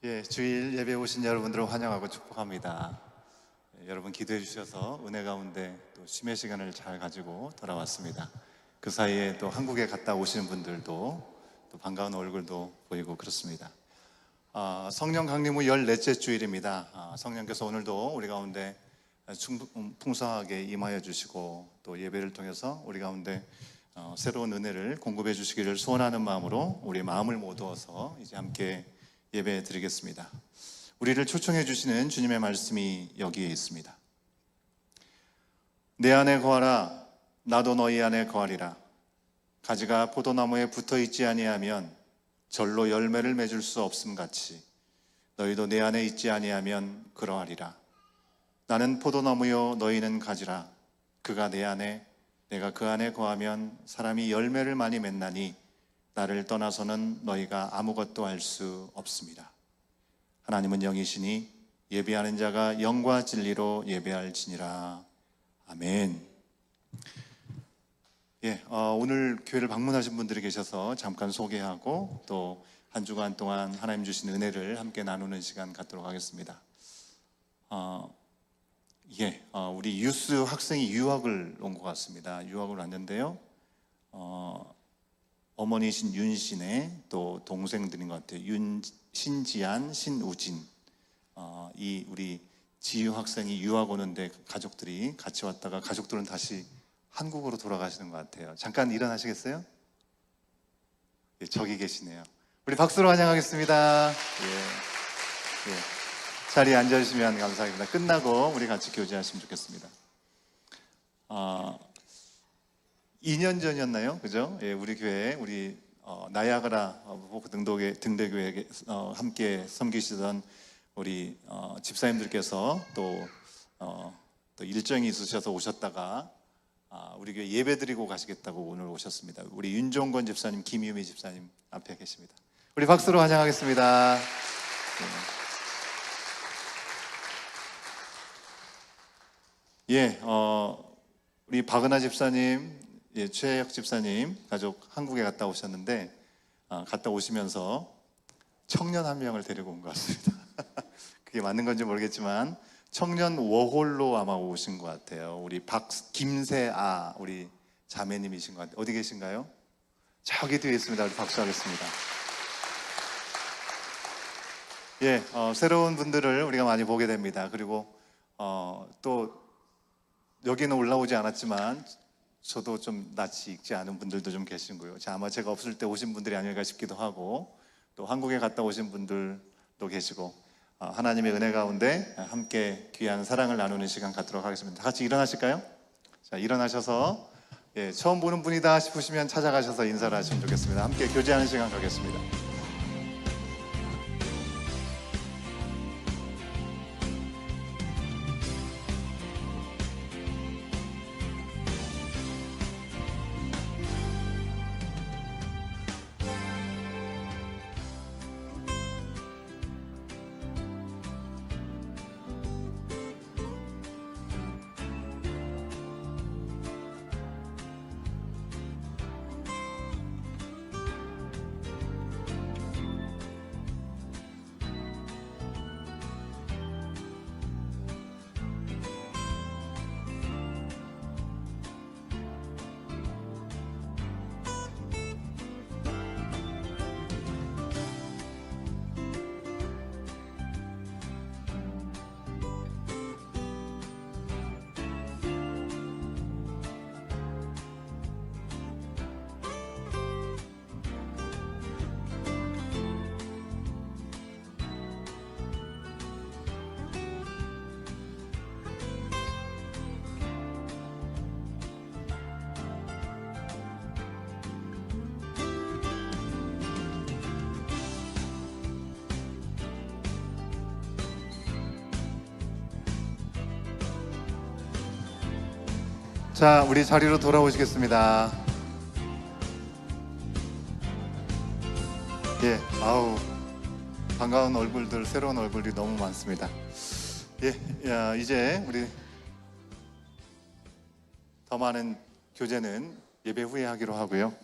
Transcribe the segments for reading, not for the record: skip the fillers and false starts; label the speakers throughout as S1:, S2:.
S1: 예, 주일 예배 오신 여러분들을 환영하고 축복합니다. 여러분 기도해 주셔서 은혜 가운데 또 심의 시간을 잘 가지고 돌아왔습니다. 그 사이에 또 한국에 갔다 오시는 분들도 또 반가운 얼굴도 보이고 그렇습니다. 성령 강림 후 14째 주일입니다. 성령께서 오늘도 우리 가운데 풍성하게 임하여 주시고 또 예배를 통해서 우리 가운데 새로운 은혜를 공급해 주시기를 소원하는 마음으로 우리 마음을 모두어서 이제 함께 예배 드리겠습니다. 우리를 초청해 주시는 주님의 말씀이 여기에 있습니다. 내 안에 거하라, 나도 너희 안에 거하리라. 가지가 포도나무에 붙어 있지 아니하면 절로 열매를 맺을 수 없음 같이 너희도 내 안에 있지 아니하면 그러하리라. 나는 포도나무요 너희는 가지라. 그가 내 안에 내가 그 안에 거하면 사람이 열매를 많이 맺나니 나를 떠나서는 너희가 아무것도 할 수 없습니다. 하나님은 영이시니 예배하는 자가 영과 진리로 예배할지니라. 아멘. 오늘 교회를 방문하신 분들이 계셔서 잠깐 소개하고 또 한 주간 동안 하나님 주신 은혜를 함께 나누는 시간 갖도록 하겠습니다. 우리 유스 학생이 유학을 온 것 같습니다. 유학을 왔는데요. 어머니신 윤신의 또 동생들인 것 같아요. 신지안, 신우진. 이 우리 지유 학생이 유학 오는데 가족들이 같이 왔다가 가족들은 다시 한국으로 돌아가시는 것 같아요. 잠깐 일어나시겠어요? 예, 저기 계시네요. 우리 박수로 환영하겠습니다. 자리에 앉아주시면 감사하겠습니다. 끝나고 우리 같이 교제하시면 좋겠습니다. 2년 전이었나요? 그죠? 예, 우리 교회, 우리 나야가라 등대교회에 함께 섬기시던 우리 집사님들께서 또 일정이 있으셔서 오셨다가 우리 교회 예배 드리고 가시겠다고 오늘 오셨습니다. 우리 윤종건 집사님, 김유미 집사님 앞에 계십니다. 우리 박수로 환영하겠습니다. 우리 박은하 집사님, 최혜혁 집사님 가족 한국에 갔다 오셨는데 갔다 오시면서 청년 한 명을 데리고 온 것 같습니다. 그게 맞는 건지 모르겠지만 청년 워홀로 아마 오신 것 같아요. 우리 김세아 우리 자매님이신 것 같아요. 어디 계신가요? 저기 뒤에 있습니다. 우리 박수하겠습니다. 새로운 분들을 우리가 많이 보게 됩니다. 그리고 또 여기는 올라오지 않았지만 저도 좀 낯이 익지 않은 분들도 좀 계시고요. 아마 제가 없을 때 오신 분들이 아닐까 싶기도 하고 또 한국에 갔다 오신 분들도 계시고 하나님의 은혜 가운데 함께 귀한 사랑을 나누는 시간 갖도록 하겠습니다. 다 같이 일어나실까요? 자, 일어나셔서 처음 보는 분이다 싶으시면 찾아가셔서 인사를 하시면 좋겠습니다. 함께 교제하는 시간 가겠습니다. 자, 우리 자리로 돌아오시겠습니다. 반가운 얼굴들, 새로운 얼굴이 너무 많습니다. 이제 우리 더 많은 교제는 예배 후에 하기로 하고요.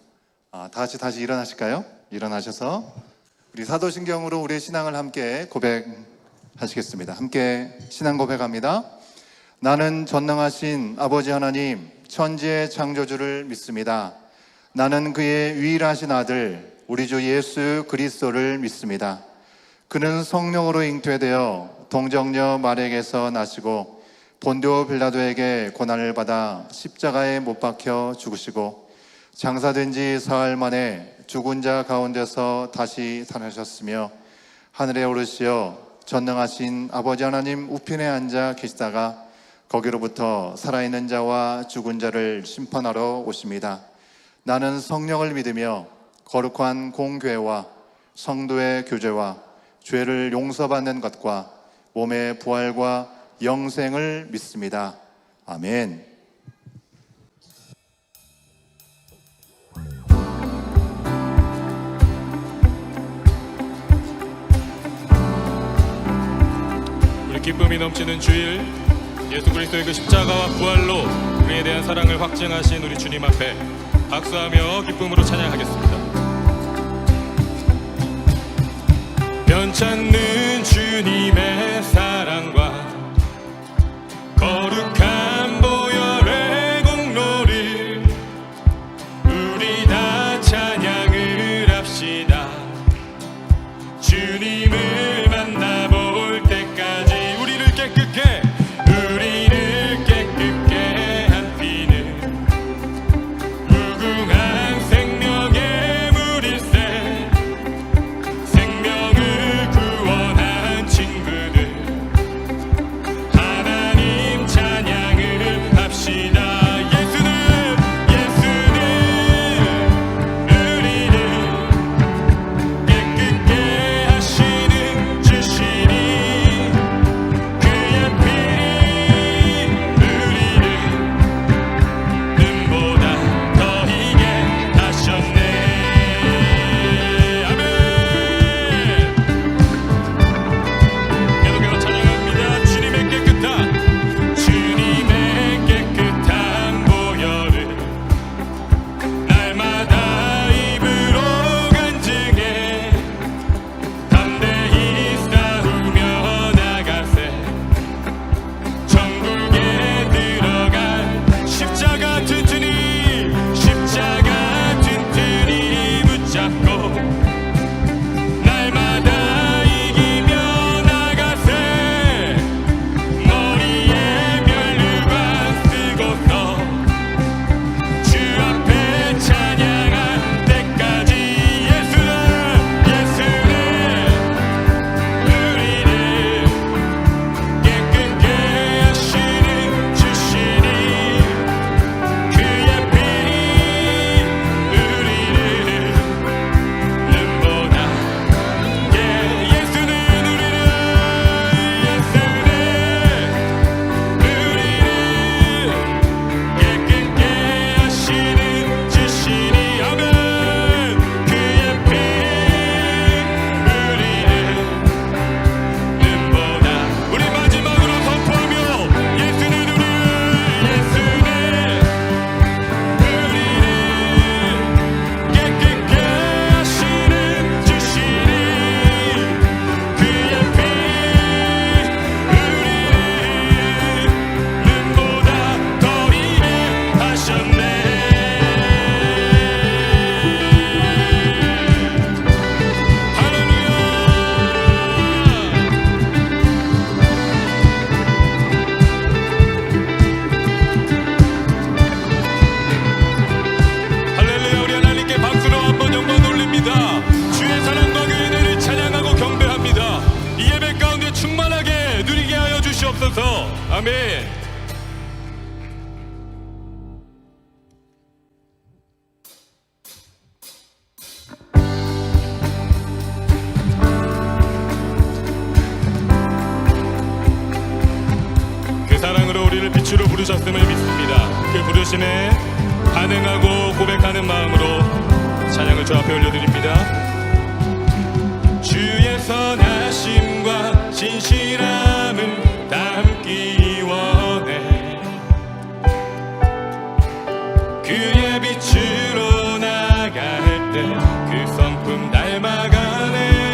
S1: 다 같이 다시 일어나실까요? 일어나셔서 우리 사도신경으로 우리의 신앙을 함께 고백하시겠습니다. 함께 신앙 고백합니다. 나는 전능하신 아버지 하나님 천지의 창조주를 믿습니다. 나는 그의 유일하신 아들 우리 주 예수 그리스도를 믿습니다. 그는 성령으로 잉태되어 동정녀 마리아에게서 나시고 본디오 빌라도에게 고난을 받아 십자가에 못 박혀 죽으시고 장사된 지 사흘 만에 죽은 자 가운데서 다시 살아나셨으며 하늘에 오르시어 전능하신 아버지 하나님 우편에 앉아 계시다가 거기로부터 살아있는 자와 죽은 자를 심판하러 오십니다. 나는 성령을 믿으며 거룩한 공교회와 성도의 교제와 죄를 용서받는 것과 몸의 부활과 영생을 믿습니다. 아멘.
S2: 우리 기쁨이 넘치는 주일, 예수 그리스도의 그 십자가와 부활로 우리에 대한 사랑을 확증하신 우리 주님 앞에 박수하며 기쁨으로 찬양하겠습니다. 변찮는 주님의 사랑과 거룩한 보혈의 공로를 우리 다 찬양을 합시다. 주님을 만나볼 때까지 우리를 깨끗게 한 피는 무궁한 생명의 물일세. 생명을 구원한 친구들 하나님 찬양을 합시다. 예수는 깨끗게 하시는 주시니 그의 피 우리를 눈보다 더 희게 하셨네. 아멘. 계속해서 찬양합니다. 주님의 깨끗한 보혈을 날마다 입으로 간증해 담대히 싸우며 나가세. 천국에 들어갈 십자가 튼튼히 붙잡고 날마다 이기며 나가세. 머리에 면류관 쓰고서 주 앞에 찬양할 때까지 예수는 우리를 깨끗게 하시는 주시니 그의 피 우리를 눈보다 예수는 우리를 깨끗게 하시는 주시니 아멘. 그의 피 우리를 눈보다 우리 마지막으로 선포하며 예수는 우리를 깨끗게 하시는 주시니 그의 피 우리를 눈보다 더 희게 하셨네. 할렐루야. 우리 하나님께 박수로 한번 영광 돌립니다. 주의 사랑과 그 은혜를 찬양하고 경배합니다. 이 예배 가운데 충만하게 누리게 하여 주시옵소서. 아멘. 그 사랑으로 우리를 빛으로 부르셨음을 믿습니다. 그 부르심에 반응하고 고백하는 마음으로 찬양을 주 앞에 올려드립니다. 주의 선하심과 진실함을 담기 원해. 그의 빛으로 나갈 때 그 성품 닮아가네.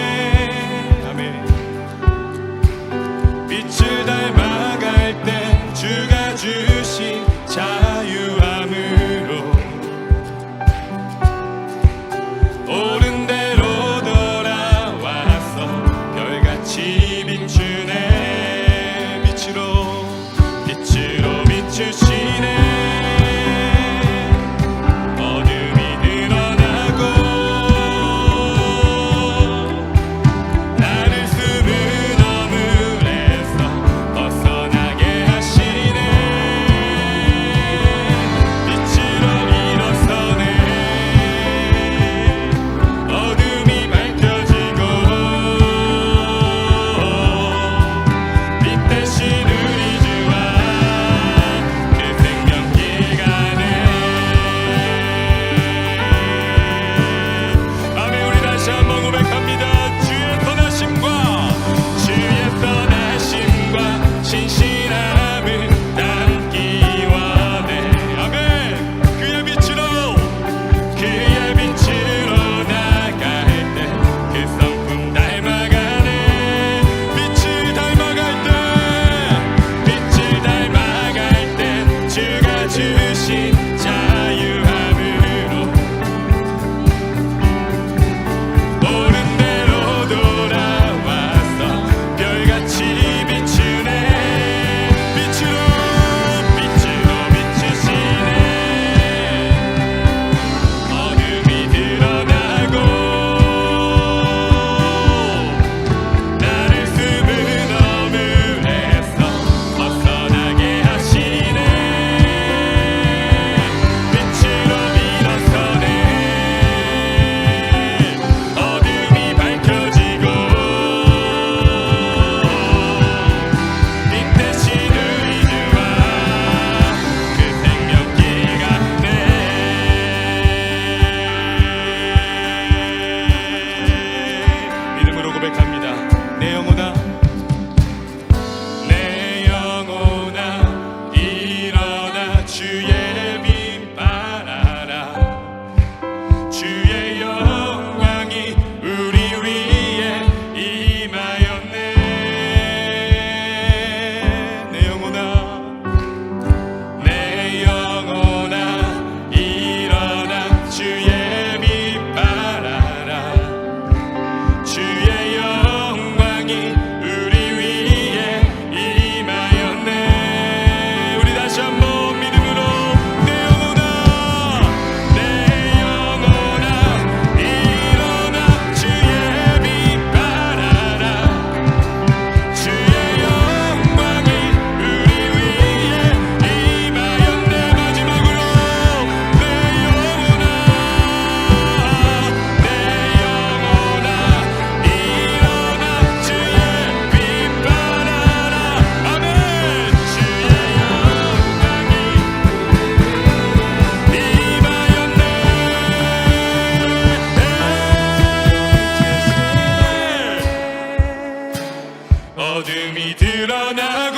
S2: 어둠이 드러나고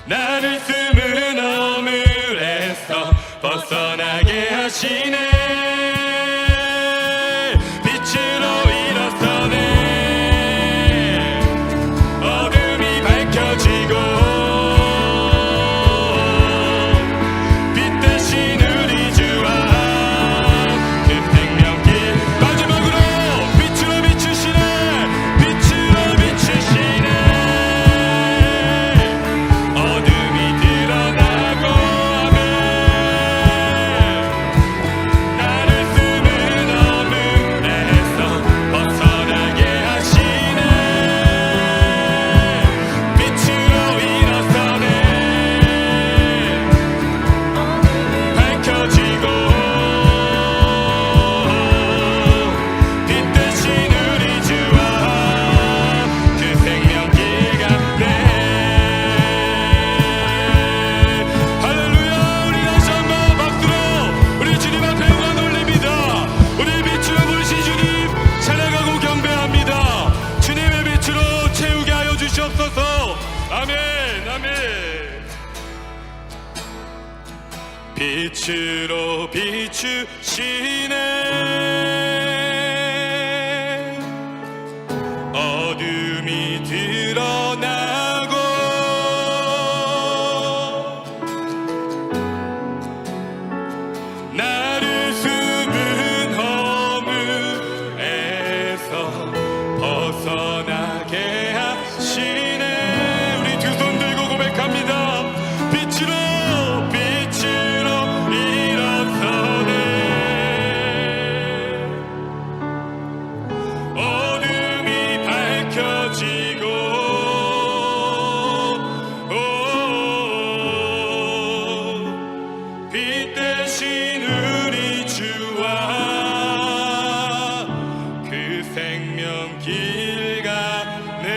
S2: 나를 숨은 어물에서 벗어나게 하시네. 빛으로 일어서네. 어둠이 밝혀지고 빛 대신 우리 주와 그 생명길. 마지막으로 빛으로 비추시네. 빛으로 비추시네. 어둠이 드러나고 아멘. 나를 숨은 어둠에서 벗어나게 하시네. 빛으로 일어서네. 밝혀지고 빛 대신 우리 주와 그 생명길 같네. 할렐루야. 우리 다시 한번 박수로 우리 주님 앞에 영광 돌립니다. 우리 빛으로 보이신 주님 찬양하고 경배합니다. 주님의 빛으로 채우게 하여 주시옵소서. 아멘 아멘. 빛으로 비추시네. 어둠이 드러나고 나를 숨은 허물에서 벗어나게 하시네. 우리 두 손 들고 고백합니다. 빛으로 일어서네. 어둠이 밝혀지고 빛 대신 우리 주와 그 생명길 가네.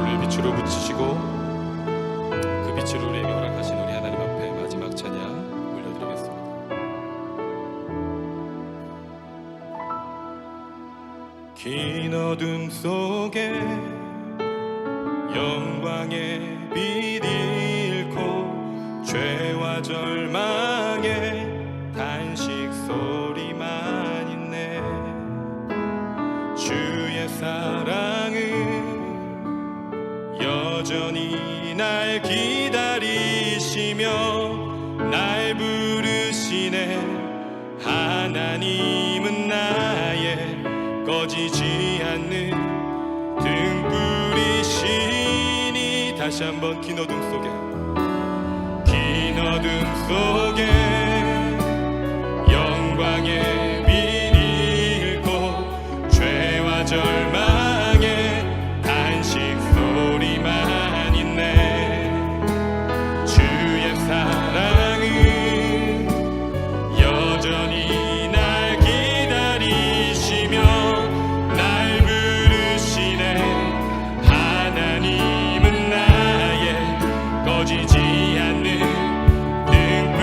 S2: 우리를 빛으로 붙이시고 그 빛으로 우리에게 허락하신 우리 하나님 앞에 마지막 찬양 올려드리겠습니다. 긴 어둠 속에 영광의 빛 잃고 죄와 절망의 단식 소리만 있네. 주의 사랑은 여전히 날 기다리시며 날 부르시네. 하나님은 나의 꺼지지 않는 등불이시니. 다시 한번 긴 어둠 속에 영광의 빛 잃고 죄와 절망의 단식 소리만 있네. 주의 사랑은 여전히 날 기다리시며 날 부르시네. 하나님은 나의 꺼지지 않는 등불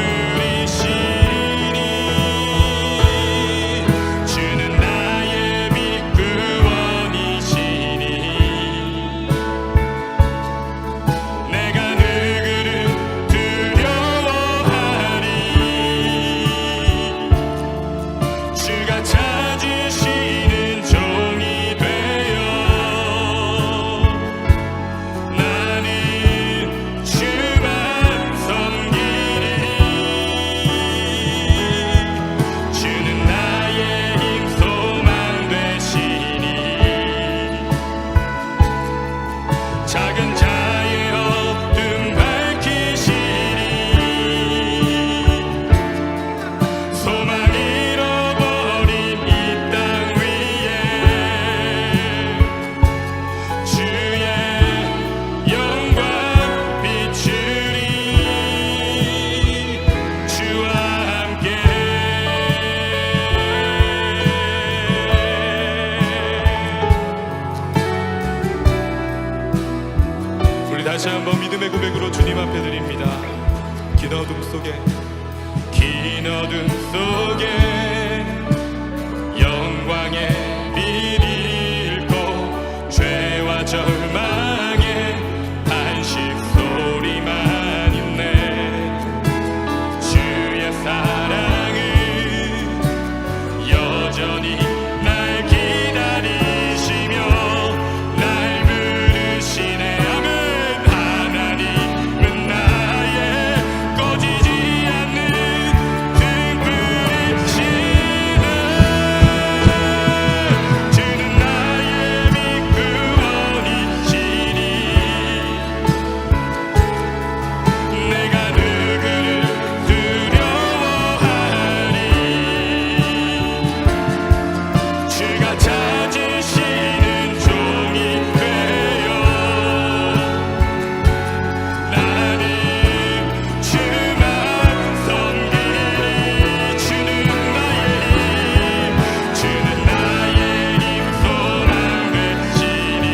S2: 긴 어둠 속에 영광의 빛이 잃고 죄와 절망의 한식 소리만 있네. 주의 사랑은 여전히 날 기다리시며 날 부르시네. 아멘. 하나님은 나의 꺼지지 않는 등불이시네. 주는 나의 빛 구원이시니 내가 누구를 두려워하리. 주가 찾으시는 종이 되어 나는 주만 섬기리. 주는 나의 힘 소망 되시니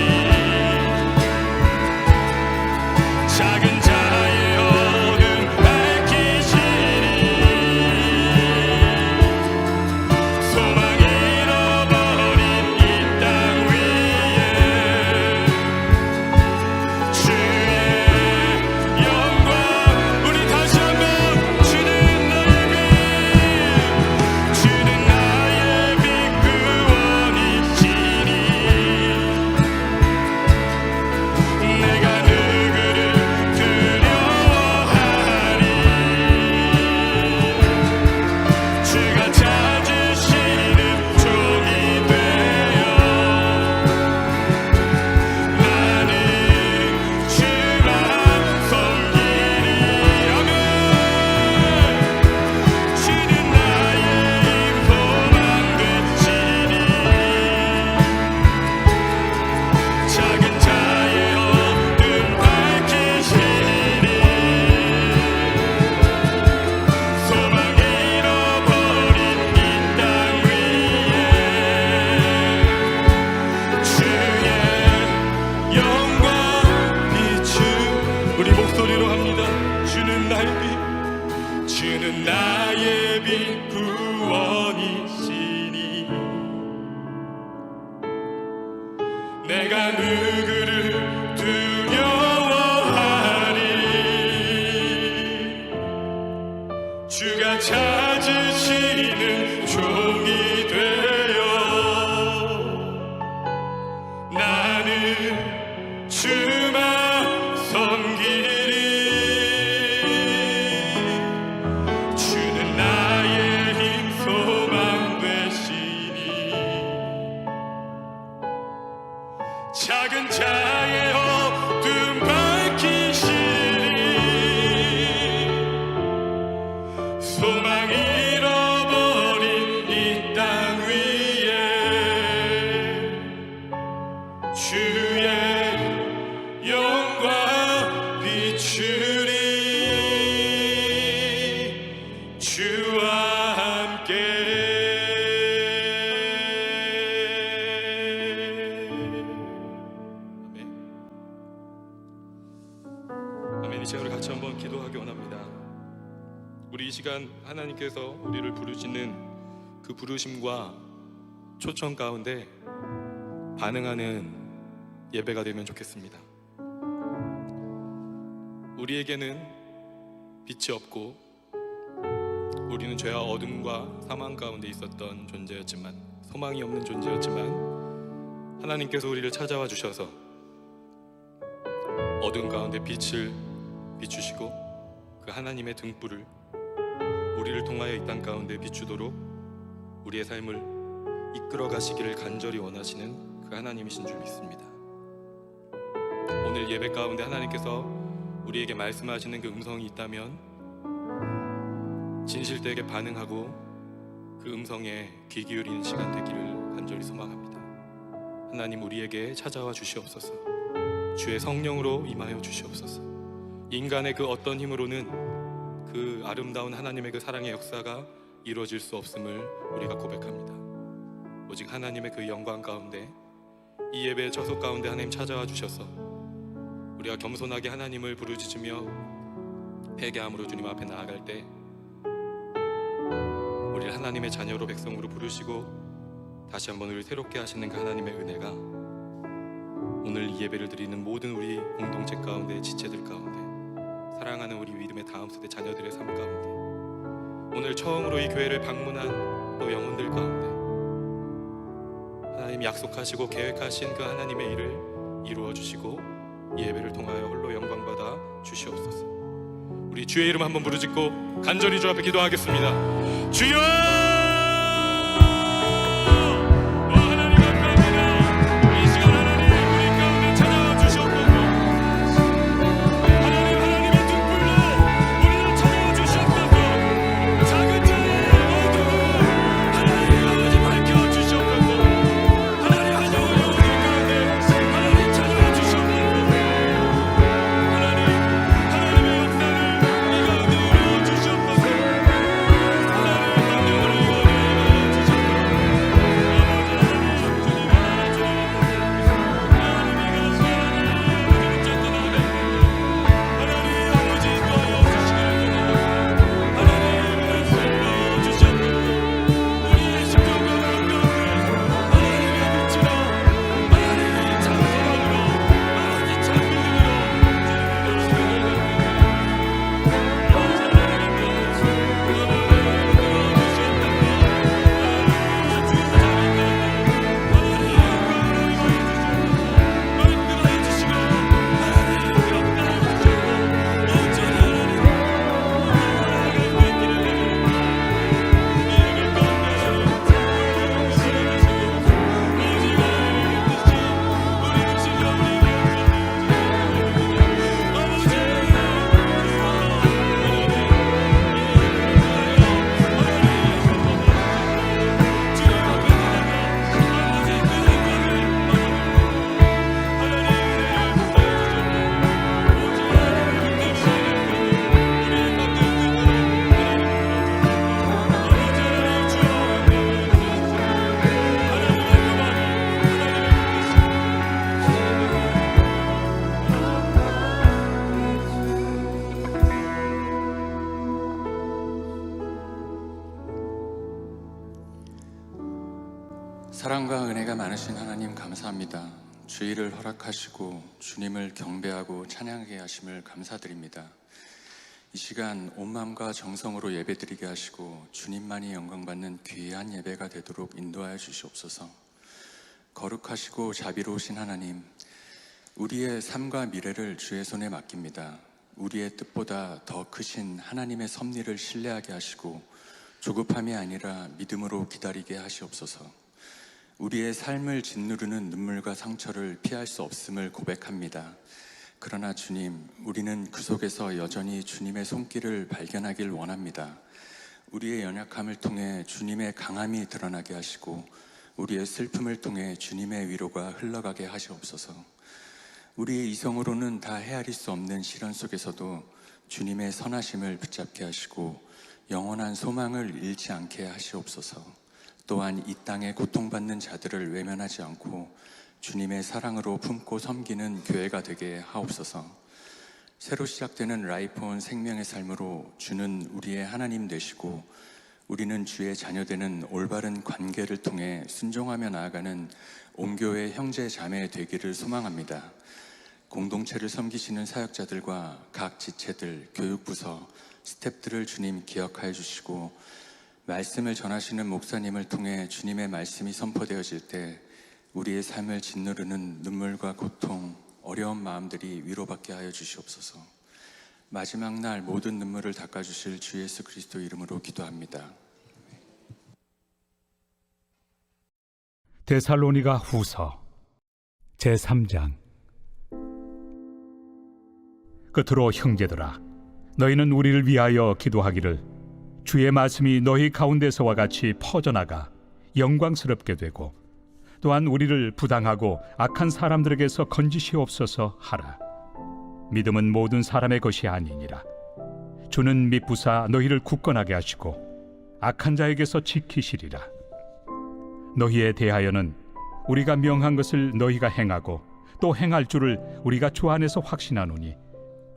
S2: 작은 자의 어둠 밝히시니 소망 잃어버린 이 땅 위에 주의 영광. 우리 다시 한번 주는 나의 빛 구원이시니 내가 누구를 두려워하리. 주가 찾으시는 종이 되어 나는 주만 섬기리. 아멘. 주는 나의 힘 소망 되시니 작은 자의 어둠 밝히시니 소망 잃어버린 이 땅 위에 주의 영광 비추. 우리 목소리로 합니다. 주는 나의 빛 구원이시니 내가 누구를 두려워하리. 주가 찾으시는 종이 되어 나는 주만 섬기리. 주는 나의 힘 소망 되시니 작은 자의 어둠 밝히시니 소망 잃어버린 이 땅 위에 주의 영광 비추리. 주와 함께. 아멘. 이 시간을 같이 한번 기도하기 원합니다. 우리 이 시간 하나님께서 우리를 부르시는 그 부르심과 초청 가운데 반응하는 예배가 되면 좋겠습니다. 우리에게는 빛이 없고 우리는 죄와 어둠과 사망 가운데 있었던 존재였지만, 소망이 없는 존재였지만 하나님께서 우리를 찾아와 주셔서 어둠 가운데 빛을 비추시고 그 하나님의 등불을 우리를 통하여 이 땅 가운데 비추도록 우리의 삶을 이끌어 가시기를 간절히 원하시는 그 하나님이신 줄 믿습니다. 오늘 예배 가운데 하나님께서 우리에게 말씀하시는 그 음성이 있다면 진실되게 반응하고 그 음성에 귀 기울이는 시간 되기를 간절히 소망합니다. 하나님, 우리에게 찾아와 주시옵소서. 주의 성령으로 임하여 주시옵소서. 인간의 그 어떤 힘으로는 그 아름다운 하나님의 그 사랑의 역사가 이루어질 수 없음을 우리가 고백합니다. 오직 하나님의 그 영광 가운데, 이 예배의 처소 가운데 하나님 찾아와 주셔서 우리가 겸손하게 하나님을 부르짖으며 회개함으로 주님 앞에 나아갈 때 우리를 하나님의 자녀로 백성으로 부르시고 다시 한번 우리를 새롭게 하시는 그 하나님의 은혜가 오늘 이 예배를 드리는 모든 우리 공동체 가운데, 지체들 가운데, 사랑하는 우리 믿음의 다음 세대 자녀들의 삶 가운데, 오늘 처음으로 이 교회를 방문한 또 영혼들 가운데 하나님 약속하시고 계획하신 그 하나님의 일을 이루어 주시고 이 예배를 통하여 홀로 영광 받아 주시옵소서. 우리 주의 이름 한번 부르짖고 간절히 주 앞에 기도하겠습니다. 주여! 하나님 감사합니다. 이 시간 하나님 우리 가운데 찾아와 주셨소서. 하나님의 등불로 우리를 찾아와 주셨소서. 작은 자의 어둠을 하나님 아버지 밝혀 주셨소서. 하나님 하나님 영혼들 가운데 하나님 찾아와 주셨소서. 하나님의 역사를 이 가운데 이루어 주셨소서. 하나님의 명령을 이루어 주셨소서.
S3: 사랑과 은혜가 많으신 하나님 감사합니다. 주의를 허락하시고 주님을 경배하고 찬양하게 하심을 감사드립니다. 이 시간 온 마음과 정성으로 예배드리게 하시고 주님만이 영광받는 귀한 예배가 되도록 인도하여 주시옵소서. 거룩하시고 자비로우신 하나님, 우리의 삶과 미래를 주의 손에 맡깁니다. 우리의 뜻보다 더 크신 하나님의 섭리를 신뢰하게 하시고 조급함이 아니라 믿음으로 기다리게 하시옵소서. 우리의 삶을 짓누르는 눈물과 상처를 피할 수 없음을 고백합니다. 그러나 주님, 우리는 그 속에서 여전히 주님의 손길을 발견하길 원합니다. 우리의 연약함을 통해 주님의 강함이 드러나게 하시고 우리의 슬픔을 통해 주님의 위로가 흘러가게 하시옵소서. 우리의 이성으로는 다 헤아릴 수 없는 시련 속에서도 주님의 선하심을 붙잡게 하시고 영원한 소망을 잃지 않게 하시옵소서. 또한 이 땅에 고통받는 자들을 외면하지 않고 주님의 사랑으로 품고 섬기는 교회가 되게 하옵소서. 새로 시작되는 라이프온 생명의 삶으로 주는 우리의 하나님 되시고 우리는 주의 자녀되는 올바른 관계를 통해 순종하며 나아가는 온교회 형제 자매 되기를 소망합니다. 공동체를 섬기시는 사역자들과 각 지체들, 교육부서, 스태프들을 주님 기억하여 주시고 말씀을 전하시는 목사님을 통해 주님의 말씀이 선포되어질 때 우리의 삶을 짓누르는 눈물과 고통, 어려운 마음들이 위로받게 하여 주시옵소서. 마지막 날 모든 눈물을 닦아주실 주 예수 그리스도 이름으로 기도합니다.
S4: 데살로니가 후서 제3장. 끝으로 형제들아, 너희는 우리를 위하여 기도하기를 주의 말씀이 너희 가운데서와 같이 퍼져나가 영광스럽게 되고 또한 우리를 부당하고 악한 사람들에게서 건지시옵소서 하라. 믿음은 모든 사람의 것이 아니니라. 주는 미쁘사 너희를 굳건하게 하시고 악한 자에게서 지키시리라. 너희에 대하여는 우리가 명한 것을 너희가 행하고 또 행할 줄을 우리가 주 안에서 확신하노니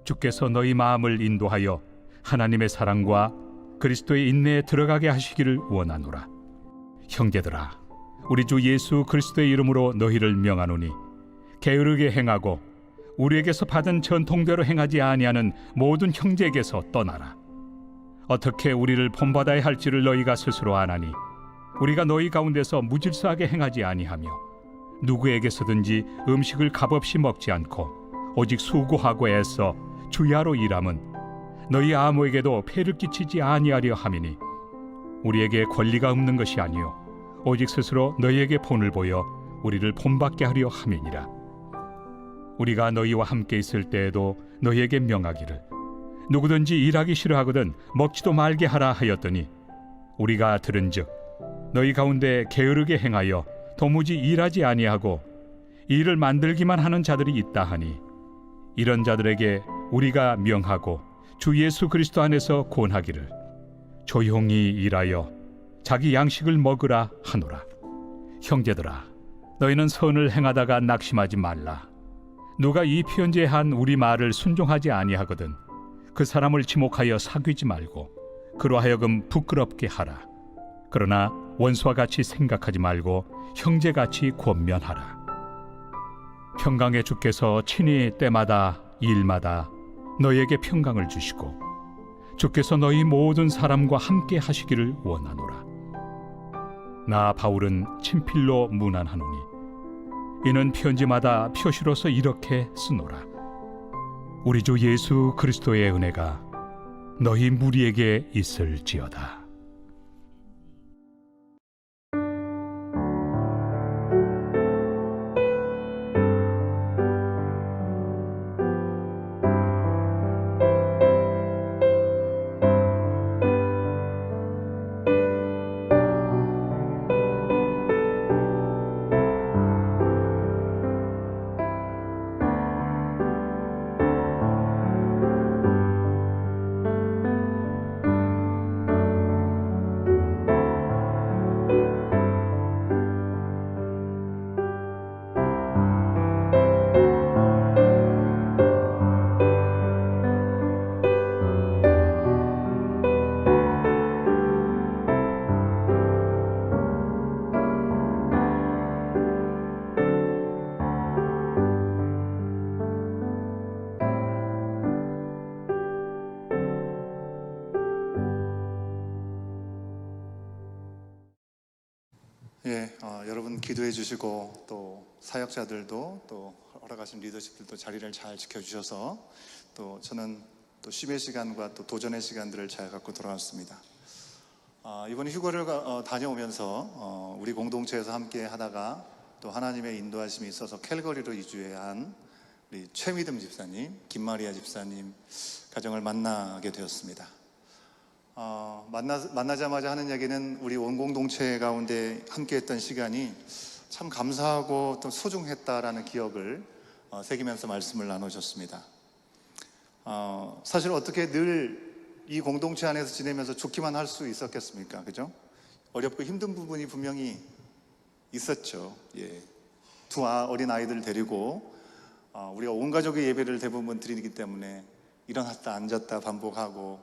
S4: 주께서 너희 마음을 인도하여 하나님의 사랑과 그리스도의 인내에 들어가게 하시기를 원하노라. 형제들아, 우리 주 예수 그리스도의 이름으로 너희를 명하노니 게으르게 행하고 우리에게서 받은 전통대로 행하지 아니하는 모든 형제에게서 떠나라. 어떻게 우리를 본받아야 할지를 너희가 스스로 아나니 우리가 너희 가운데서 무질서하게 행하지 아니하며 누구에게서든지 음식을 값없이 먹지 않고 오직 수고하고 애써 주야로 일함은 너희 아무에게도 폐를 끼치지 아니하려 함이니 우리에게 권리가 없는 것이 아니요 오직 스스로 너희에게 본을 보여 우리를 본받게 하려 함이니라. 우리가 너희와 함께 있을 때에도 너희에게 명하기를 누구든지 일하기 싫어하거든 먹지도 말게 하라 하였더니 우리가 들은즉 너희 가운데 게으르게 행하여 도무지 일하지 아니하고 일을 만들기만 하는 자들이 있다 하니 이런 자들에게 우리가 명하고 주 예수 그리스도 안에서 권하기를 조용히 일하여 자기 양식을 먹으라 하노라. 형제들아, 너희는 선을 행하다가 낙심하지 말라. 누가 이 편지에 한 우리 말을 순종하지 아니하거든 그 사람을 지목하여 사귀지 말고 그로 하여금 부끄럽게 하라. 그러나 원수와 같이 생각하지 말고 형제같이 권면하라. 평강의 주께서 친히 때마다 일마다 너희에게 평강을 주시고 주께서 너희 모든 사람과 함께 하시기를 원하노라. 나 바울은 친필로 문안하노니 이는 편지마다 표시로서 이렇게 쓰노라. 우리 주 예수 그리스도의 은혜가 너희 무리에게 있을지어다.
S1: 여러분 기도해 주시고 또 사역자들도 또 허락하신 리더십들도 자리를 잘 지켜주셔서 또 저는 또 쉼의 시간과 또 도전의 시간들을 잘 갖고 돌아왔습니다. 이번에 휴가를 다녀오면서 우리 공동체에서 함께 하다가 또 하나님의 인도하심이 있어서 캘거리로 이주한 우리 최미듬 집사님, 김마리아 집사님 가정을 만나게 되었습니다. 만나자마자 하는 얘기는 우리 온 공동체 가운데 함께 했던 시간이 참 감사하고 또 소중했다라는 기억을 새기면서 말씀을 나누셨습니다. 사실 어떻게 늘 이 공동체 안에서 지내면서 좋기만 할 수 있었겠습니까? 그죠? 어렵고 힘든 부분이 분명히 있었죠. 두 어린 아이들 데리고 우리가 온 가족의 예배를 대부분 드리기 때문에 일어났다 앉았다 반복하고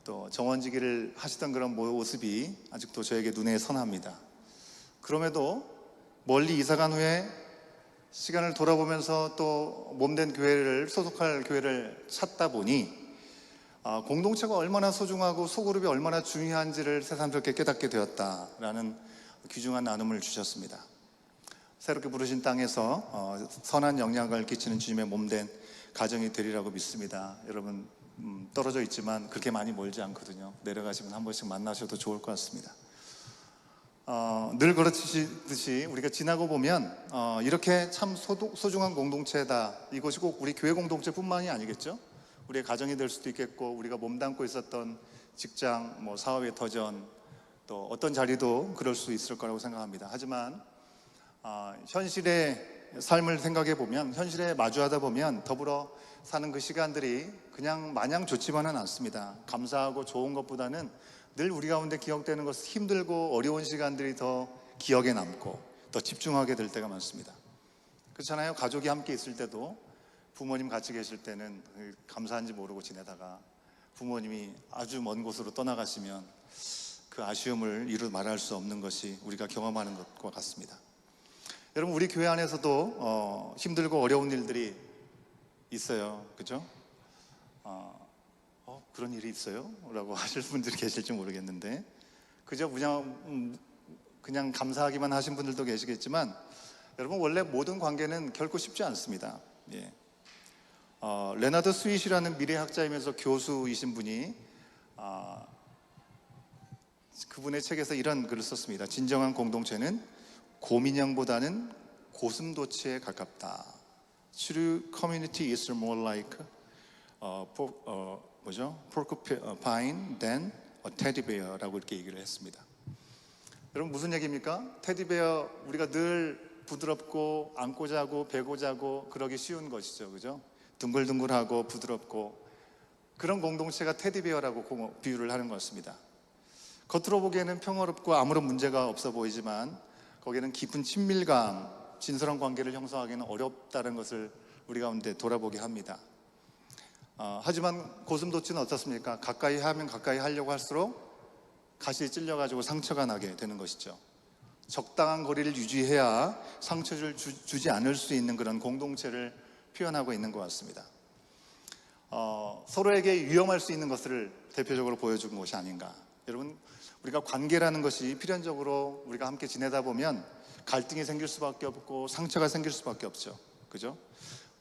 S1: 또 정원지기를 하시던 그런 모습이 아직도 저에게 눈에 선합니다. 그럼에도 멀리 이사간 후에 시간을 돌아보면서 또 몸된 교회를 소속할 교회를 찾다 보니 공동체가 얼마나 소중하고 소그룹이 얼마나 중요한지를 새삼스럽게 깨닫게 되었다라는 귀중한 나눔을 주셨습니다. 새롭게 부르신 땅에서 선한 영향을 끼치는 주님의 몸된 가정이 되리라고 믿습니다. 여러분 떨어져 있지만 그렇게 많이 멀지 않거든요. 내려가시면 한 번씩 만나셔도 좋을 것 같습니다. 늘 그렇듯이 우리가 지나고 보면 이렇게 참 소중한 공동체다. 이것이 꼭 우리 교회 공동체뿐만이 아니겠죠. 우리의 가정이 될 수도 있겠고 우리가 몸담고 있었던 직장, 사업의 터전, 또 어떤 자리도 그럴 수 있을 거라고 생각합니다. 하지만 현실의 삶을 생각해 보면, 현실에 마주하다 보면 더불어 사는 그 시간들이 그냥 마냥 좋지만은 않습니다. 감사하고 좋은 것보다는 늘 우리 가운데 기억되는 것은 힘들고 어려운 시간들이 더 기억에 남고 더 집중하게 될 때가 많습니다. 그렇잖아요. 가족이 함께 있을 때도 부모님 같이 계실 때는 감사한지 모르고 지내다가 부모님이 아주 먼 곳으로 떠나가시면 그 아쉬움을 이루 말할 수 없는 것이 우리가 경험하는 것과 같습니다. 여러분, 우리 교회 안에서도 힘들고 어려운 일들이 있어요. 그죠? 그런 일이 있어요? 라고 하실 분들이 계실지 모르겠는데, 그저 그냥 감사하기만 하신 분들도 계시겠지만, 여러분, 원래 모든 관계는 결코 쉽지 않습니다. 예. 레나드 스윗이라는 미래학자이면서 교수이신 분이 그분의 책에서 이런 글을 썼습니다. 진정한 공동체는 곰인형보다는 고슴도치에 가깝다. True community is more like porcupine than a teddy bear라고 이렇게 얘기를 했습니다. 여러분, 무슨 얘기입니까? 테디베어, 우리가 늘 부드럽고 안고 자고 베고 자고 그러기 쉬운 것이죠. 그죠? 둥글둥글하고 부드럽고 그런 공동체가 테디베어라고 비유를 하는 것 같습니다. 겉으로 보기에는 평화롭고 아무런 문제가 없어 보이지만 거기에는 깊은 친밀감, 진솔한 관계를 형성하기는 어렵다는 것을 우리 가운데 돌아보게 합니다. 하지만 고슴도치는 어떻습니까? 가까이 하면 가까이 하려고 할수록 가시에 찔려가지고 상처가 나게 되는 것이죠. 적당한 거리를 유지해야 상처를 주지 않을 수 있는 그런 공동체를 표현하고 있는 것 같습니다. 서로에게 위험할 수 있는 것을 대표적으로 보여준 것이 아닌가. 여러분, 우리가 관계라는 것이 필연적으로 우리가 함께 지내다 보면 갈등이 생길 수밖에 없고 상처가 생길 수밖에 없죠. 그죠?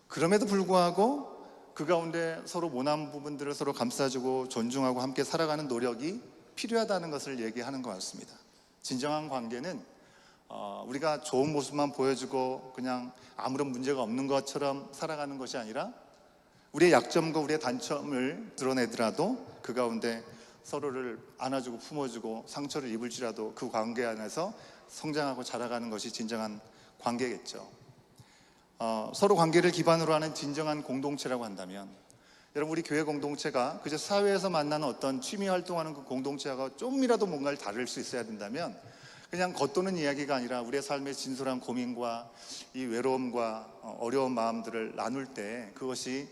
S1: 그럼에도 불구하고 그 가운데 서로 모난 부분들을 서로 감싸주고 존중하고 함께 살아가는 노력이 필요하다는 것을 얘기하는 것 같습니다. 진정한 관계는 우리가 좋은 모습만 보여주고 그냥 아무런 문제가 없는 것처럼 살아가는 것이 아니라 우리의 약점과 우리의 단점을 드러내더라도 그 가운데 서로를 안아주고 품어주고 상처를 입을지라도 그 관계 안에서 성장하고 자라가는 것이 진정한 관계겠죠. 서로 관계를 기반으로 하는 진정한 공동체라고 한다면, 여러분, 우리 교회 공동체가 그저 사회에서 만나는 어떤 취미 활동하는 그 공동체가 좀이라도 뭔가를 다를 수 있어야 된다면 그냥 겉도는 이야기가 아니라 우리의 삶의 진솔한 고민과 이 외로움과 어려운 마음들을 나눌 때 그것이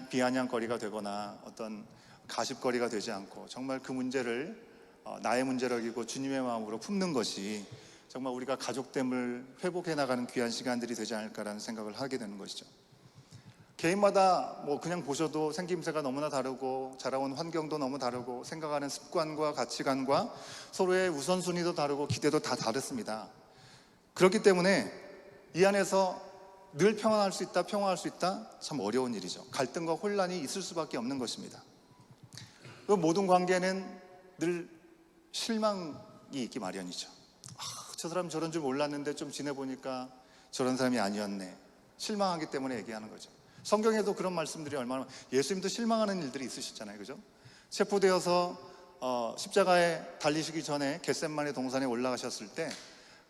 S1: 비아냥거리가 되거나 어떤 가십거리가 되지 않고 정말 그 문제를 나의 문제로 여기고 주님의 마음으로 품는 것이 정말 우리가 가족됨을 회복해 나가는 귀한 시간들이 되지 않을까라는 생각을 하게 되는 것이죠. 개인마다 그냥 보셔도 생김새가 너무나 다르고 자라온 환경도 너무 다르고 생각하는 습관과 가치관과 서로의 우선순위도 다르고 기대도 다 다릅니다. 그렇기 때문에 이 안에서 늘 평안할 수 있다 참 어려운 일이죠. 갈등과 혼란이 있을 수밖에 없는 것입니다. 그 모든 관계는 늘 실망이 있기 마련이죠. 저 사람 저런 줄 몰랐는데 좀 지내보니까 저런 사람이 아니었네. 실망하기 때문에 얘기하는 거죠. 성경에도 그런 말씀들이 얼마나, 예수님도 실망하는 일들이 있으시잖아요. 그죠? 체포되어서 십자가에 달리시기 전에 겟셋마네 동산에 올라가셨을 때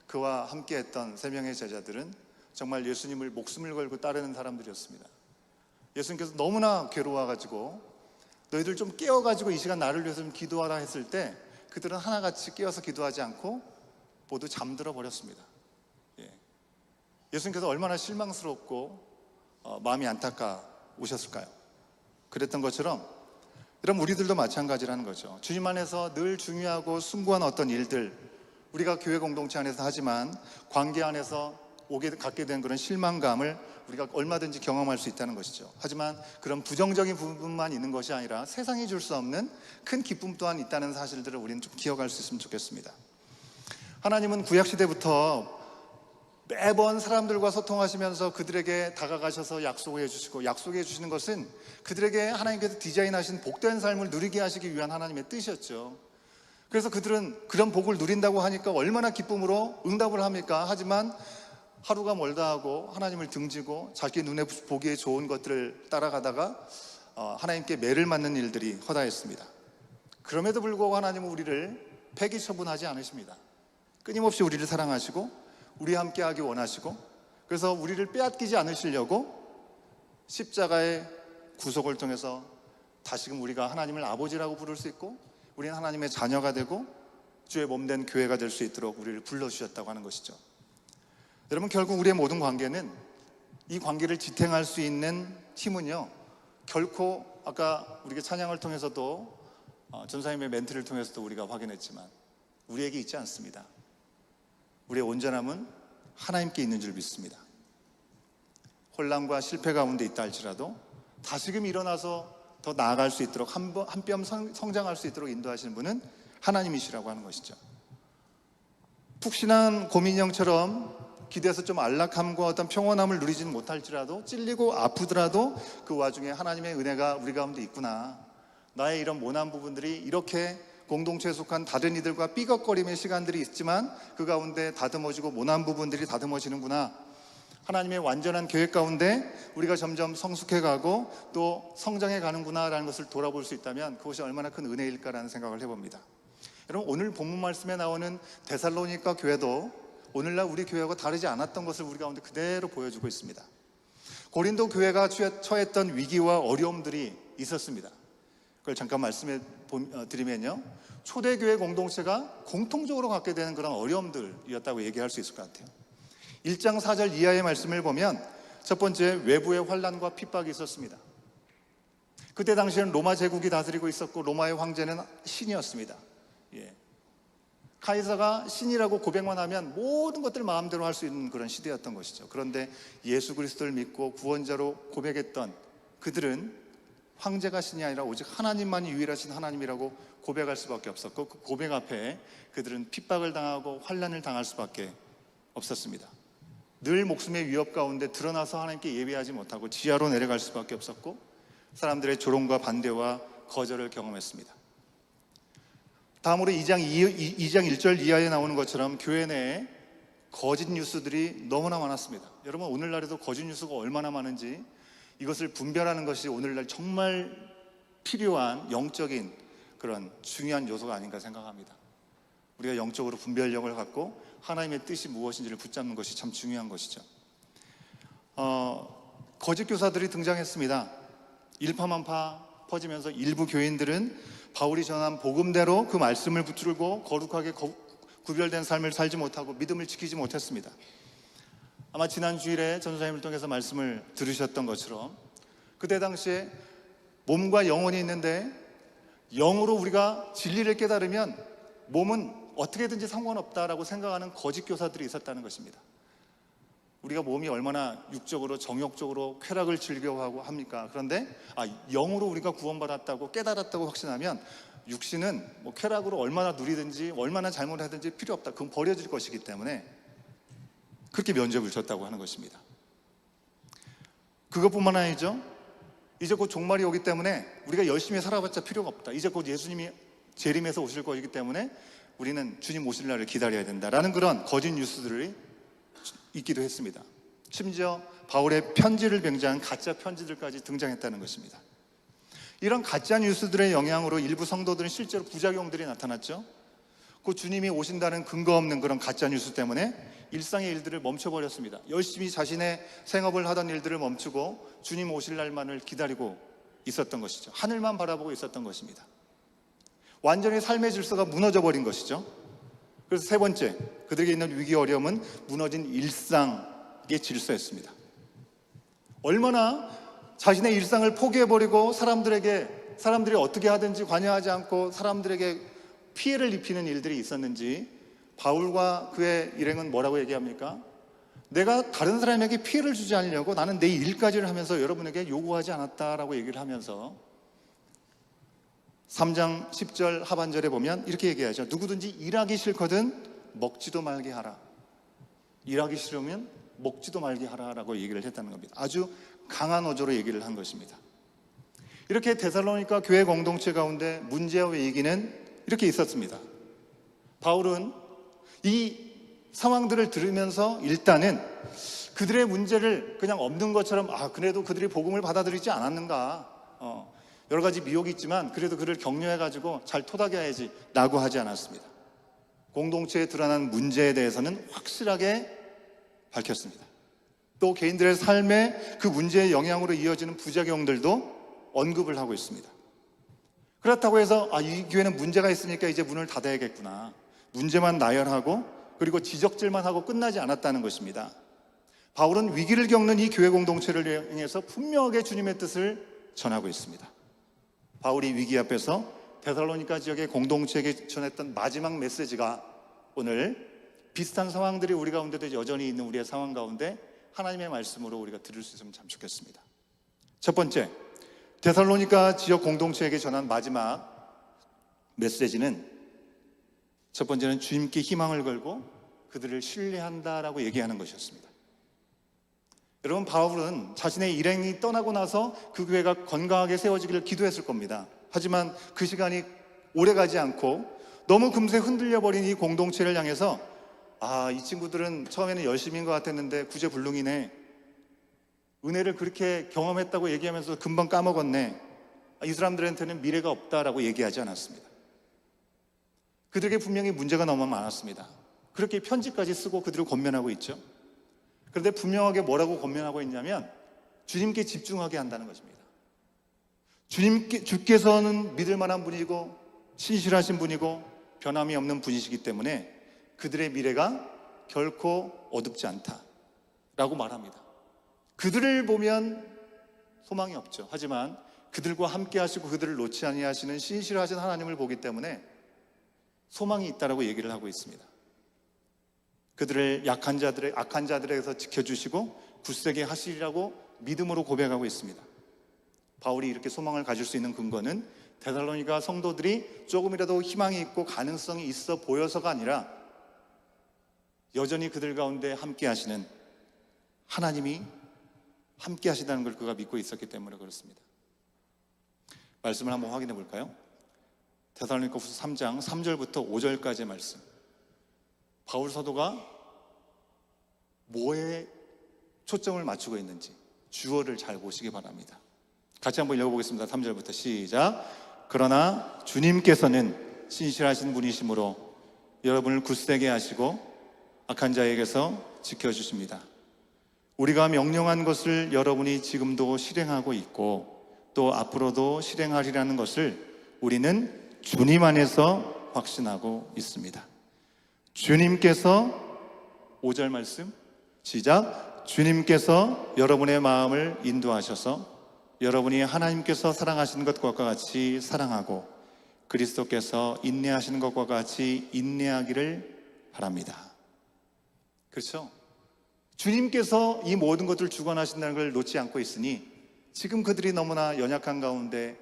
S1: 그와 함께 했던 3명의 제자들은 정말 예수님을 목숨을 걸고 따르는 사람들이었습니다. 예수님께서 너무나 괴로워가지고 너희들 좀 깨워가지고 이 시간 나를 위해서 좀 기도하라 했을 때 그들은 하나같이 깨어서 기도하지 않고 모두 잠들어 버렸습니다. 예수님께서 얼마나 실망스럽고 마음이 안타까우셨을까요? 그랬던 것처럼 여러분, 우리들도 마찬가지라는 거죠. 주님 안에서 늘 중요하고 숭고한 어떤 일들, 우리가 교회 공동체 안에서 하지만 관계 안에서 갖게 된 그런 실망감을 우리가 얼마든지 경험할 수 있다는 것이죠. 하지만 그런 부정적인 부분만 있는 것이 아니라 세상이 줄 수 없는 큰 기쁨 또한 있다는 사실들을 우리는 좀 기억할 수 있으면 좋겠습니다. 하나님은 구약시대부터 매번 사람들과 소통하시면서 그들에게 다가가셔서 약속을 해주시고, 약속해 주시는 것은 그들에게 하나님께서 디자인하신 복된 삶을 누리게 하시기 위한 하나님의 뜻이었죠. 그래서 그들은 그런 복을 누린다고 하니까 얼마나 기쁨으로 응답을 합니까? 하지만 하루가 멀다 하고 하나님을 등지고 자기 눈에 보기에 좋은 것들을 따라가다가 하나님께 매를 맞는 일들이 허다했습니다. 그럼에도 불구하고 하나님은 우리를 폐기 처분하지 않으십니다. 끊임없이 우리를 사랑하시고 우리와 함께하기 원하시고, 그래서 우리를 빼앗기지 않으시려고 십자가의 구속을 통해서 다시금 우리가 하나님을 아버지라고 부를 수 있고 우리는 하나님의 자녀가 되고 주의 몸된 교회가 될 수 있도록 우리를 불러주셨다고 하는 것이죠. 여러분, 결국 우리의 모든 관계는 이 관계를 지탱할 수 있는 힘은요, 결코 아까 우리가 찬양을 통해서도 전사님의 멘트를 통해서도 우리가 확인했지만 우리에게 있지 않습니다. 우리의 온전함은 하나님께 있는 줄 믿습니다. 혼란과 실패 가운데 있다 할지라도 다시금 일어나서 더 나아갈 수 있도록 한 뼘 성장할 수 있도록 인도하시는 분은 하나님이시라고 하는 것이죠. 푹신한 고민형처럼 기대서 좀 안락함과 어떤 평온함을 누리지는 못할지라도 찔리고 아프더라도 그 와중에 하나님의 은혜가 우리 가운데 있구나, 나의 이런 모난 부분들이 이렇게 공동체에 속한 다른 이들과 삐걱거림의 시간들이 있지만 그 가운데 다듬어지고 모난 부분들이 다듬어지는구나, 하나님의 완전한 계획 가운데 우리가 점점 성숙해가고 또 성장해 가는구나 라는 것을 돌아볼 수 있다면 그것이 얼마나 큰 은혜일까라는 생각을 해봅니다. 여러분, 오늘 본문 말씀에 나오는 데살로니가 교회도 오늘날 우리 교회와 다르지 않았던 것을 우리 가운데 그대로 보여주고 있습니다. 고린도 교회가 처했던 위기와 어려움들이 있었습니다. 그걸 잠깐 말씀해 드리면요, 초대교회 공동체가 공통적으로 갖게 되는 그런 어려움들이었다고 얘기할 수 있을 것 같아요. 1장 4절 이하의 말씀을 보면 첫 번째, 외부의 환난과 핍박이 있었습니다. 그때 당시에는 로마 제국이 다스리고 있었고 로마의 황제는 신이었습니다. 카이사가 신이라고 고백만 하면 모든 것들을 마음대로 할 수 있는 그런 시대였던 것이죠. 그런데 예수 그리스도를 믿고 구원자로 고백했던 그들은 황제가 신이 아니라 오직 하나님만이 유일하신 하나님이라고 고백할 수밖에 없었고, 그 고백 앞에 그들은 핍박을 당하고 환난을 당할 수밖에 없었습니다. 늘 목숨의 위협 가운데 드러나서 하나님께 예배하지 못하고 지하로 내려갈 수밖에 없었고, 사람들의 조롱과 반대와 거절을 경험했습니다. 다음으로 2장 1절 이하에 나오는 것처럼 교회 내에 거짓 뉴스들이 너무나 많았습니다. 여러분, 오늘날에도 거짓 뉴스가 얼마나 많은지 이것을 분별하는 것이 오늘날 정말 필요한 영적인 그런 중요한 요소가 아닌가 생각합니다. 우리가 영적으로 분별력을 갖고 하나님의 뜻이 무엇인지를 붙잡는 것이 참 중요한 것이죠. 거짓 교사들이 등장했습니다. 일파만파 퍼지면서 일부 교인들은 바울이 전한 복음대로 그 말씀을 붙들고 거룩하게 구별된 삶을 살지 못하고 믿음을 지키지 못했습니다. 아마 지난 주일에 전도사님을 통해서 말씀을 들으셨던 것처럼 그때 당시에 몸과 영혼이 있는데 영으로 우리가 진리를 깨달으면 몸은 어떻게든지 상관없다라고 생각하는 거짓 교사들이 있었다는 것입니다. 우리가 몸이 얼마나 육적으로 정욕적으로 쾌락을 즐겨하고 합니까? 그런데 영으로 우리가 구원받았다고 깨달았다고 확신하면 육신은 뭐 쾌락으로 얼마나 누리든지 얼마나 잘못하든지 필요 없다, 그건 버려질 것이기 때문에 그렇게 면접을 줬다고 하는 것입니다. 그것뿐만 아니죠. 이제 곧 종말이 오기 때문에 우리가 열심히 살아봤자 필요가 없다, 이제 곧 예수님이 재림해서 오실 것이기 때문에 우리는 주님 오실 날을 기다려야 된다라는 그런 거짓 뉴스들이 있기도 했습니다. 심지어 바울의 편지를 변제한 가짜 편지들까지 등장했다는 것입니다. 이런 가짜 뉴스들의 영향으로 일부 성도들은 실제로 부작용들이 나타났죠. 그 주님이 오신다는 근거 없는 그런 가짜 뉴스 때문에 일상의 일들을 멈춰버렸습니다. 열심히 자신의 생업을 하던 일들을 멈추고 주님 오실 날만을 기다리고 있었던 것이죠. 하늘만 바라보고 있었던 것입니다. 완전히 삶의 질서가 무너져 버린 것이죠. 그래서 세 번째, 그들에게 있는 위기 어려움은 무너진 일상의 질서였습니다. 얼마나 자신의 일상을 포기해버리고 사람들이 어떻게 하든지 관여하지 않고 사람들에게 피해를 입히는 일들이 있었는지 바울과 그의 일행은 뭐라고 얘기합니까? 내가 다른 사람에게 피해를 주지 않으려고 나는 내 일까지를 하면서 여러분에게 요구하지 않았다라고 얘기를 하면서 3장 10절 하반절에 보면 이렇게 얘기하죠. 누구든지 일하기 싫거든 먹지도 말게 하라. 일하기 싫으면 먹지도 말게 하라라고 얘기를 했다는 겁니다. 아주 강한 어조로 얘기를 한 것입니다. 이렇게 데살로니가 교회 공동체 가운데 문제와 위기는 이렇게 있었습니다. 바울은 이 상황들을 들으면서 일단은 그들의 문제를 그냥 없는 것처럼 그래도 그들이 복음을 받아들이지 않았는가, 여러 가지 미혹이 있지만 그래도 그를 격려해가지고 잘 토닥여야지 라고 하지 않았습니다. 공동체에 드러난 문제에 대해서는 확실하게 밝혔습니다. 또 개인들의 삶에 그 문제의 영향으로 이어지는 부작용들도 언급을 하고 있습니다. 그렇다고 해서 이 교회는 문제가 있으니까 이제 문을 닫아야겠구나, 문제만 나열하고 그리고 지적질만 하고 끝나지 않았다는 것입니다. 바울은 위기를 겪는 이 교회 공동체를 향해서 분명하게 주님의 뜻을 전하고 있습니다. 바울이 위기 앞에서 데살로니가 지역의 공동체에게 전했던 마지막 메시지가 오늘 비슷한 상황들이 우리 가운데도 여전히 있는 우리의 상황 가운데 하나님의 말씀으로 우리가 들을 수 있으면 참 좋겠습니다. 첫 번째, 데살로니가 지역 공동체에게 전한 마지막 메시지는, 첫 번째는 주님께 희망을 걸고 그들을 신뢰한다라고 얘기하는 것이었습니다. 여러분, 바울은 자신의 일행이 떠나고 나서 그 교회가 건강하게 세워지기를 기도했을 겁니다. 하지만 그 시간이 오래가지 않고 너무 금세 흔들려버린 이 공동체를 향해서 이 친구들은 처음에는 열심인 것 같았는데 구제불능이네, 은혜를 그렇게 경험했다고 얘기하면서 금방 까먹었네, 이 사람들한테는 미래가 없다라고 얘기하지 않았습니다. 그들에게 분명히 문제가 너무 많았습니다. 그렇게 편지까지 쓰고 그들을 권면하고 있죠. 그런데 분명하게 뭐라고 권면하고 있냐면 주님께 집중하게 한다는 것입니다. 주께서는 믿을 만한 분이고 신실하신 분이고 변함이 없는 분이시기 때문에 그들의 미래가 결코 어둡지 않다라고 말합니다. 그들을 보면 소망이 없죠. 하지만 그들과 함께 하시고 그들을 놓지 아니하시는 신실하신 하나님을 보기 때문에 소망이 있다라고 얘기를 하고 있습니다. 그들을 악한 자들에게서 지켜주시고 굳세게 하시리라고 믿음으로 고백하고 있습니다. 바울이 이렇게 소망을 가질 수 있는 근거는 데살로니가 성도들이 조금이라도 희망이 있고 가능성이 있어 보여서가 아니라 여전히 그들 가운데 함께 하시는 하나님이 함께 하시다는 걸 그가 믿고 있었기 때문에 그렇습니다. 말씀을 한번 확인해 볼까요? 데살로니가후서 3장 3절부터 5절까지의 말씀. 바울 사도가 뭐에 초점을 맞추고 있는지 주어를 잘 보시기 바랍니다. 같이 한번 읽어보겠습니다. 3절부터 시작. 그러나 주님께서는 신실하신 분이시므로 여러분을 굳세게 하시고 악한 자에게서 지켜주십니다. 우리가 명령한 것을 여러분이 지금도 실행하고 있고 또 앞으로도 실행하리라는 것을 우리는 주님 안에서 확신하고 있습니다. 주님께서, 5절 말씀 시작. 주님께서 여러분의 마음을 인도하셔서 여러분이 하나님께서 사랑하시는 것과 같이 사랑하고 그리스도께서 인내하시는 것과 같이 인내하기를 바랍니다. 그렇죠? 주님께서 이 모든 것들을 주관하신다는 걸 놓지 않고 있으니 지금 그들이 너무나 연약한 가운데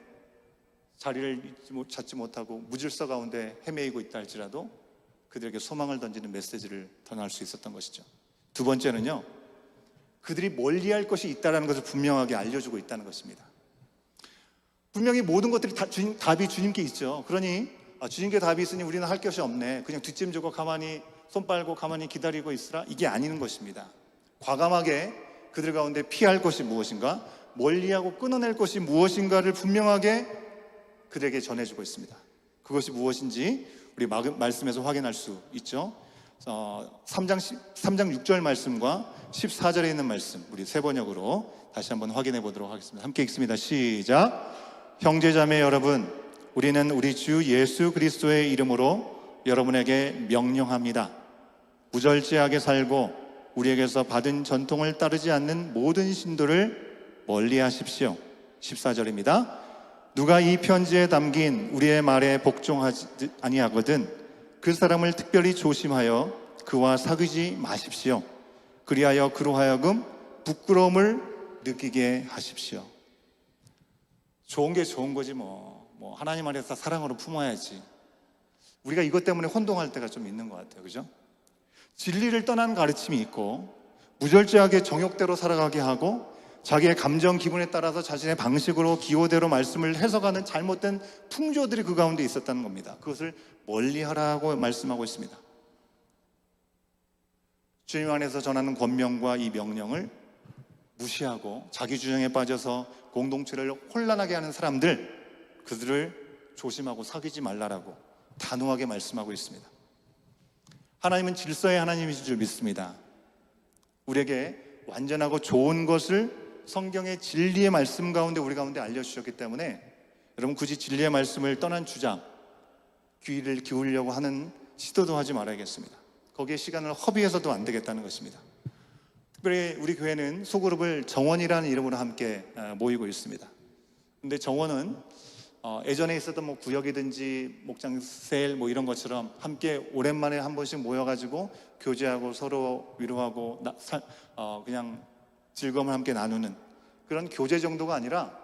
S1: 자리를 찾지 못하고 무질서 가운데 헤매이고 있다 할지라도 그들에게 소망을 던지는 메시지를 전할 수 있었던 것이죠. 두 번째는요, 그들이 멀리할 것이 있다는 것을 분명하게 알려주고 있다는 것입니다. 분명히 모든 것들이 답이 주님께 있죠. 그러니 주님께 답이 있으니 우리는 할 것이 없네, 그냥 뒷짐지고 가만히 손 빨고 가만히 기다리고 있으라, 이게 아닌 것입니다. 과감하게 그들 가운데 피할 것이 무엇인가, 멀리하고 끊어낼 것이 무엇인가를 분명하게 그들에게 전해주고 있습니다. 그것이 무엇인지 우리 말씀에서 확인할 수 있죠. 3장 6절 말씀과 14절에 있는 말씀, 우리 세 번역으로 다시 한번 확인해 보도록 하겠습니다. 함께 읽습니다. 시작. 형제자매 여러분, 우리는 우리 주 예수 그리스도의 이름으로 여러분에게 명령합니다. 무절제하게 살고 우리에게서 받은 전통을 따르지 않는 모든 신도를 멀리 하십시오. 14절입니다. 누가 이 편지에 담긴 우리의 말에 복종하지 아니하거든 그 사람을 특별히 조심하여 그와 사귀지 마십시오. 그리하여 그로 하여금 부끄러움을 느끼게 하십시오. 좋은 게 좋은 거지 뭐 하나님 안에서 사랑으로 품어야지. 우리가 이것 때문에 혼동할 때가 좀 있는 것 같아요. 그죠? 진리를 떠난 가르침이 있고 무절제하게 정욕대로 살아가게 하고 자기의 감정 기분에 따라서 자신의 방식으로 기호대로 말씀을 해석하는 잘못된 풍조들이 그 가운데 있었다는 겁니다. 그것을 멀리하라고 말씀하고 있습니다. 주님 안에서 전하는 권명과 이 명령을 무시하고 자기 주장에 빠져서 공동체를 혼란하게 하는 사람들, 그들을 조심하고 사귀지 말라라고 단호하게 말씀하고 있습니다. 하나님은 질서의 하나님이신 줄 믿습니다. 우리에게 완전하고 좋은 것을 성경의 진리의 말씀 가운데 우리 가운데 알려주셨기 때문에 여러분 굳이 진리의 말씀을 떠난 주장, 귀를 기울이려고 하는 시도도 하지 말아야겠습니다. 거기에 시간을 허비해서도 안 되겠다는 것입니다. 특별히 우리 교회는 소그룹을 정원이라는 이름으로 함께 모이고 있습니다. 근데 정원은 예전에 있었던 뭐 구역이든지 목장 셀 뭐 이런 것처럼 함께 오랜만에 한 번씩 모여가지고 교제하고 서로 위로하고 그냥 즐거움을 함께 나누는 그런 교제 정도가 아니라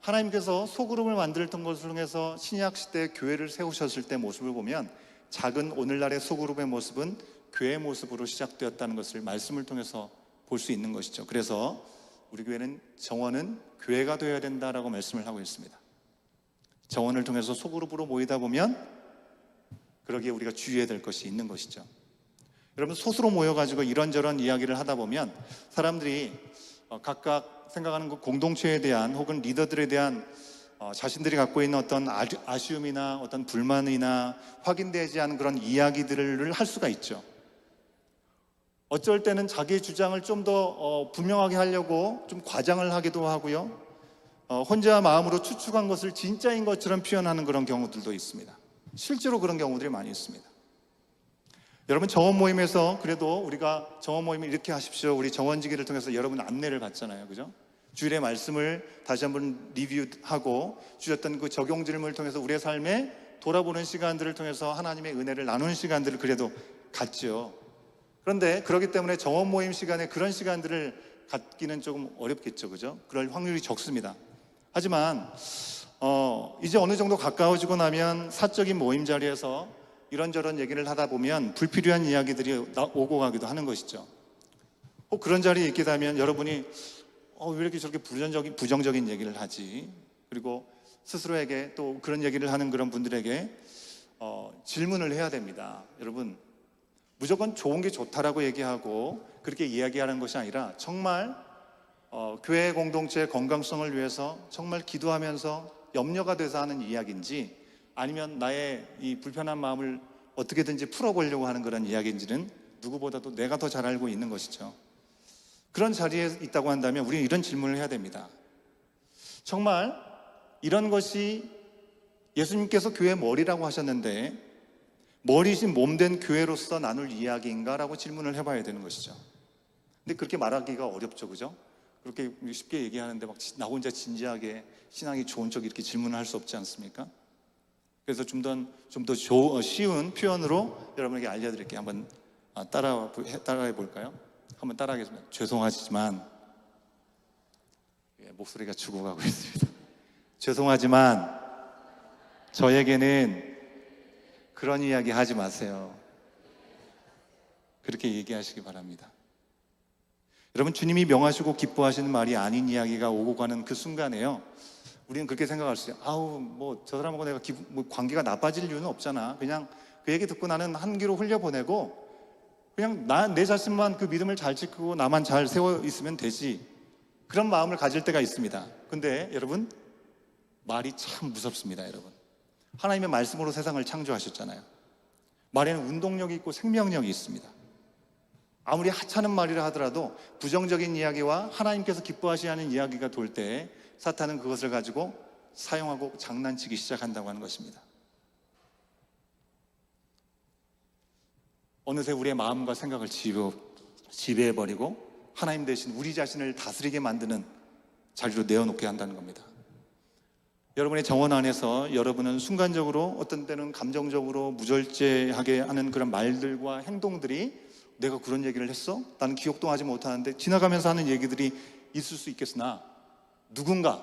S1: 하나님께서 소그룹을 만들었던 것을 통해서 신약 시대 교회를 세우셨을 때 모습을 보면 작은 오늘날의 소그룹의 모습은 교회의 모습으로 시작되었다는 것을 말씀을 통해서 볼 수 있는 것이죠. 그래서 우리 교회는 정원은 교회가 되어야 된다라고 말씀을 하고 있습니다. 정원을 통해서 소그룹으로 모이다 보면 그러기에 우리가 주의해야 될 것이 있는 것이죠. 여러분, 소수로 모여가지고 이런저런 이야기를 하다 보면 사람들이 각각 생각하는 그 공동체에 대한 혹은 리더들에 대한 자신들이 갖고 있는 어떤 아쉬움이나 어떤 불만이나 확인되지 않은 그런 이야기들을 할 수가 있죠. 어쩔 때는 자기의 주장을 좀 더 분명하게 하려고 좀 과장을 하기도 하고요. 혼자 마음으로 추측한 것을 진짜인 것처럼 표현하는 그런 경우들도 있습니다. 실제로 그런 경우들이 많이 있습니다. 여러분, 정원 모임에서 그래도 우리가 정원 모임을 이렇게 하십시오, 우리 정원지기를 통해서 여러분 안내를 받잖아요, 그죠? 주일의 말씀을 다시 한번 리뷰하고 주셨던 그 적용 질문을 통해서 우리의 삶에 돌아보는 시간들을 통해서 하나님의 은혜를 나누는 시간들을 그래도 갖죠. 그런데 그렇기 때문에 정원 모임 시간에 그런 시간들을 갖기는 조금 어렵겠죠, 그죠? 그럴 확률이 적습니다. 하지만 이제 어느 정도 가까워지고 나면 사적인 모임 자리에서 이런저런 얘기를 하다 보면 불필요한 이야기들이 오고 가기도 하는 것이죠. 혹 그런 자리에 있게 되면 여러분이 왜 이렇게 저렇게 부정적인 얘기를 하지? 그리고 스스로에게 또 그런 얘기를 하는 그런 분들에게 질문을 해야 됩니다. 여러분, 무조건 좋은 게 좋다라고 얘기하고 그렇게 이야기하는 것이 아니라 정말 교회 공동체의 건강성을 위해서 정말 기도하면서 염려가 돼서 하는 이야기인지 아니면 나의 이 불편한 마음을 어떻게든지 풀어보려고 하는 그런 이야기인지는 누구보다도 내가 더 잘 알고 있는 것이죠. 그런 자리에 있다고 한다면 우리는 이런 질문을 해야 됩니다. 정말 이런 것이 예수님께서 교회의 머리라고 하셨는데 머리신 몸된 교회로서 나눌 이야기인가? 라고 질문을 해봐야 되는 것이죠. 근데 그렇게 말하기가 어렵죠, 그죠? 그렇게 쉽게 얘기하는데 막 나 혼자 진지하게 신앙이 좋은 척 이렇게 질문을 할 수 없지 않습니까? 그래서 좀 더 쉬운 표현으로 여러분에게 알려드릴게요. 한번 따라해 볼까요? 한번 따라하겠습니다. 죄송하지만, 목소리가 죽어가고 있습니다. 죄송하지만 저에게는 그런 이야기 하지 마세요. 그렇게 얘기하시기 바랍니다. 여러분, 주님이 명하시고 기뻐하시는 말이 아닌 이야기가 오고 가는 그 순간에요, 우리는 그렇게 생각할 수 있어요. 저 사람하고 내가 관계가 나빠질 이유는 없잖아. 그냥 그 얘기 듣고 나는 한 귀로 흘려보내고 그냥 내 자신만 그 믿음을 잘 지키고 나만 잘 세워 있으면 되지. 그런 마음을 가질 때가 있습니다. 근데 여러분, 말이 참 무섭습니다. 여러분, 하나님의 말씀으로 세상을 창조하셨잖아요. 말에는 운동력이 있고 생명력이 있습니다. 아무리 하찮은 말이라 하더라도 부정적인 이야기와 하나님께서 기뻐하시는 이야기가 돌 때 사탄은 그것을 가지고 사용하고 장난치기 시작한다고 하는 것입니다. 어느새 우리의 마음과 생각을 지배해버리고 하나님 대신 우리 자신을 다스리게 만드는 자리로 내어놓게 한다는 겁니다. 여러분의 정원 안에서 여러분은 순간적으로 어떤 때는 감정적으로 무절제하게 하는 그런 말들과 행동들이 내가 그런 얘기를 했어? 나는 기억도 하지 못하는데 지나가면서 하는 얘기들이 있을 수 있겠으나 누군가,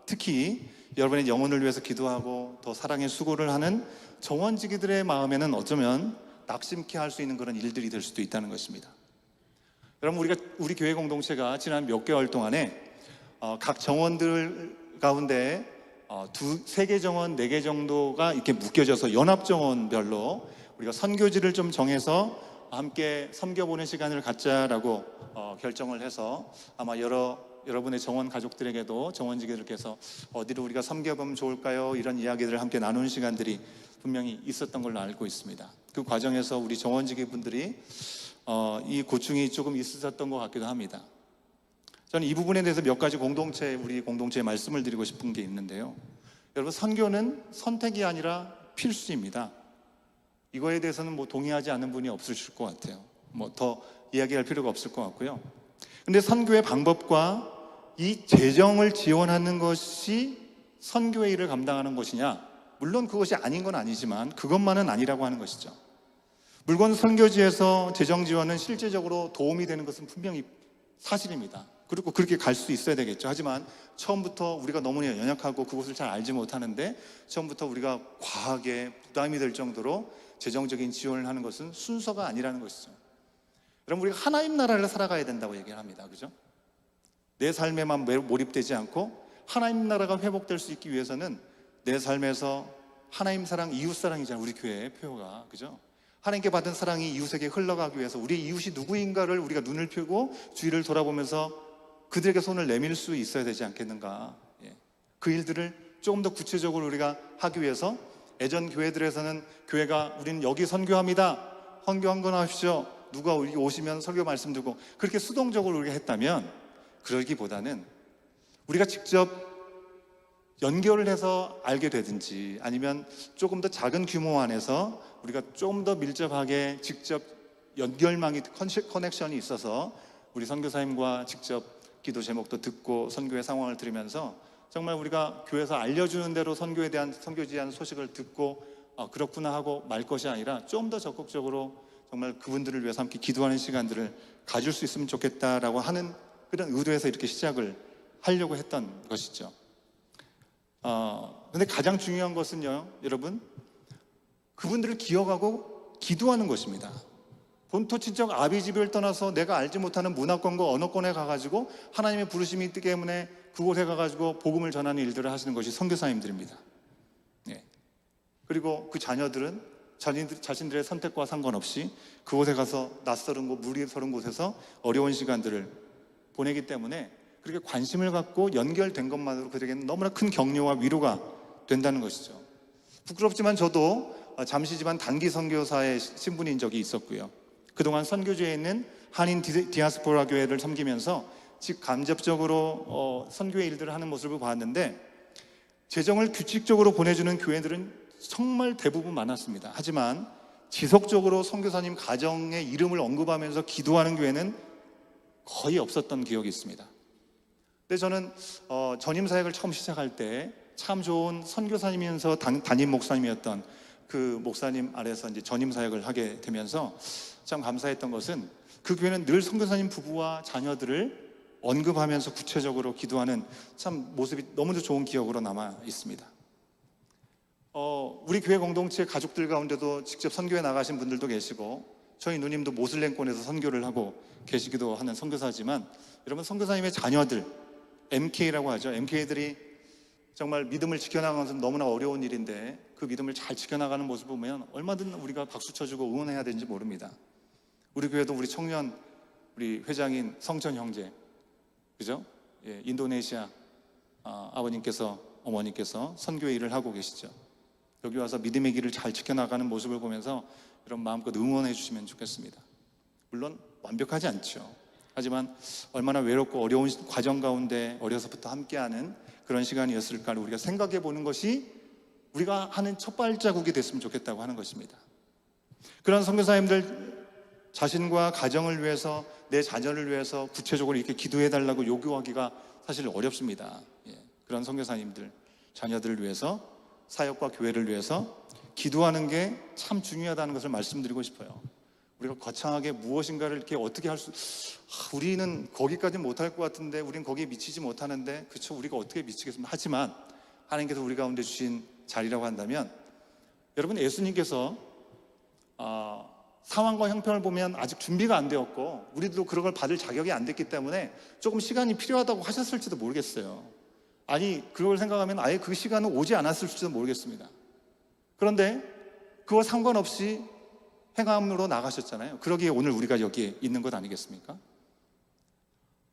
S1: 특히 여러분의 영혼을 위해서 기도하고 더 사랑의 수고를 하는 정원지기들의 마음에는 어쩌면 낙심케 할 수 있는 그런 일들이 될 수도 있다는 것입니다. 여러분, 우리 교회 공동체가 지난 몇 개월 동안에 각 정원들 가운데 3개 정원, 4개 정도가 이렇게 묶여져서 연합정원별로 우리가 선교지를 좀 정해서 함께 섬겨보는 시간을 갖자라고 결정을 해서 아마 여러분의 정원 가족들에게도 정원지기들께서 어디로 우리가 섬겨보면 좋을까요? 이런 이야기들을 함께 나누는 시간들이 분명히 있었던 걸로 알고 있습니다. 그 과정에서 우리 정원지기 분들이 이 고충이 조금 있으셨던 것 같기도 합니다. 저는 이 부분에 대해서 몇 가지 우리 공동체에 말씀을 드리고 싶은 게 있는데요. 여러분, 선교는 선택이 아니라 필수입니다. 이거에 대해서는 동의하지 않는 분이 없으실 것 같아요. 더 이야기할 필요가 없을 것 같고요. 근데 선교의 방법과 이 재정을 지원하는 것이 선교의 일을 감당하는 것이냐? 물론 그것이 아닌 건 아니지만 그것만은 아니라고 하는 것이죠. 물론 선교지에서 재정 지원은 실제적으로 도움이 되는 것은 분명히 사실입니다. 그리고 그렇게 갈 수 있어야 되겠죠. 하지만 처음부터 우리가 너무 연약하고 그것을 잘 알지 못하는데 처음부터 우리가 과하게 부담이 될 정도로 재정적인 지원을 하는 것은 순서가 아니라는 것이죠. 여러분, 우리가 하나님 나라를 살아가야 된다고 얘기를 합니다. 그죠? 내 삶에만 몰입되지 않고 하나님 나라가 회복될 수 있기 위해서는 내 삶에서 하나님 사랑, 이웃 사랑이잖아요. 우리 교회의 표가. 그죠? 하나님께 받은 사랑이 이웃에게 흘러가기 위해서 우리 이웃이 누구인가를 우리가 눈을 펴고 주위를 돌아보면서 그들에게 손을 내밀 수 있어야 되지 않겠는가. 그 일들을 조금 더 구체적으로 우리가 하기 위해서 예전 교회들에서는 교회가 우리는 여기 선교합니다. 선교 한 건 하십시오. 누가 여기 오시면 설교 말씀 듣고 그렇게 수동적으로 우리가 했다면 그러기보다는 우리가 직접 연결을 해서 알게 되든지 아니면 조금 더 작은 규모 안에서 우리가 좀 더 밀접하게 직접 연결망이 커넥션이 있어서 우리 선교사님과 직접 기도 제목도 듣고 선교의 상황을 들으면서 정말 우리가 교회에서 알려주는 대로 선교에 대한 선교지에 대한 소식을 듣고 그렇구나 하고 말 것이 아니라 좀 더 적극적으로 정말 그분들을 위해서 함께 기도하는 시간들을 가질 수 있으면 좋겠다라고 하는 그런 의도에서 이렇게 시작을 하려고 했던 것이죠. 근데 가장 중요한 것은요, 여러분, 그분들을 기억하고 기도하는 것입니다. 본토 친척 아비집을 떠나서 내가 알지 못하는 문화권과 언어권에 가가지고 하나님의 부르심이 있기 때문에 그곳에 가가지고 복음을 전하는 일들을 하시는 것이 선교사님들입니다. 그리고 그 자녀들은 자신들의 선택과 상관없이 그곳에 가서 낯설은 곳, 물이 서른 곳에서 어려운 시간들을 보내기 때문에 그렇게 관심을 갖고 연결된 것만으로 그들에게는 너무나 큰 격려와 위로가 된다는 것이죠. 부끄럽지만 저도 잠시지만 단기 선교사의 신분인 적이 있었고요. 그동안 선교지에 있는 한인 디아스포라 교회를 섬기면서 직간접적으로 선교의 일들을 하는 모습을 봤는데 재정을 규칙적으로 보내주는 교회들은 정말 대부분 많았습니다. 하지만 지속적으로 선교사님 가정의 이름을 언급하면서 기도하는 교회는 거의 없었던 기억이 있습니다. 근데 저는 전임 사역을 처음 시작할 때 참 좋은 선교사님이면서 담임 목사님이었던 그 목사님 아래서 이제 전임 사역을 하게 되면서 참 감사했던 것은 그 교회는 늘 선교사님 부부와 자녀들을 언급하면서 구체적으로 기도하는 참 모습이 너무도 좋은 기억으로 남아 있습니다. 우리 교회 공동체 가족들 가운데도 직접 선교에 나가신 분들도 계시고 저희 누님도 모슬렘권에서 선교를 하고 계시기도 하는 선교사지만 여러분, 선교사님의 자녀들 MK라고 하죠. MK들이 정말 믿음을 지켜나가는 것은 너무나 어려운 일인데 그 믿음을 잘 지켜나가는 모습을 보면 얼마든 우리가 박수 쳐주고 응원해야 되는지 모릅니다. 우리 교회도 우리 청년, 우리 회장인 성천 형제, 그죠? 인도네시아 아버님께서 어머니께서 선교의 일을 하고 계시죠. 여기 와서 믿음의 길을 잘 지켜나가는 모습을 보면서 여러분 마음껏 응원해 주시면 좋겠습니다. 물론 완벽하지 않죠. 하지만 얼마나 외롭고 어려운 과정 가운데 어려서부터 함께하는 그런 시간이었을까를 우리가 생각해 보는 것이 우리가 하는 첫 발자국이 됐으면 좋겠다고 하는 것입니다. 그런 선교사님들 자신과 가정을 위해서 내 자녀를 위해서 구체적으로 이렇게 기도해 달라고 요구하기가 사실 어렵습니다. 그런 선교사님들 자녀들을 위해서 사역과 교회를 위해서 기도하는 게 참 중요하다는 것을 말씀드리고 싶어요. 우리가 거창하게 무엇인가를 이렇게 어떻게 우리는 거기까지 못할 것 같은데 우리는 거기에 미치지 못하는데 그렇죠, 우리가 어떻게 미치겠습니까? 하지만 하나님께서 우리 가운데 주신 자리라고 한다면 여러분, 예수님께서 상황과 형편을 보면 아직 준비가 안 되었고 우리도 그런 걸 받을 자격이 안 됐기 때문에 조금 시간이 필요하다고 하셨을지도 모르겠어요. 아니, 그걸 생각하면 아예 그 시간은 오지 않았을지도 모르겠습니다. 그런데 그와 상관없이 행함으로 나가셨잖아요. 그러기에 오늘 우리가 여기에 있는 것 아니겠습니까?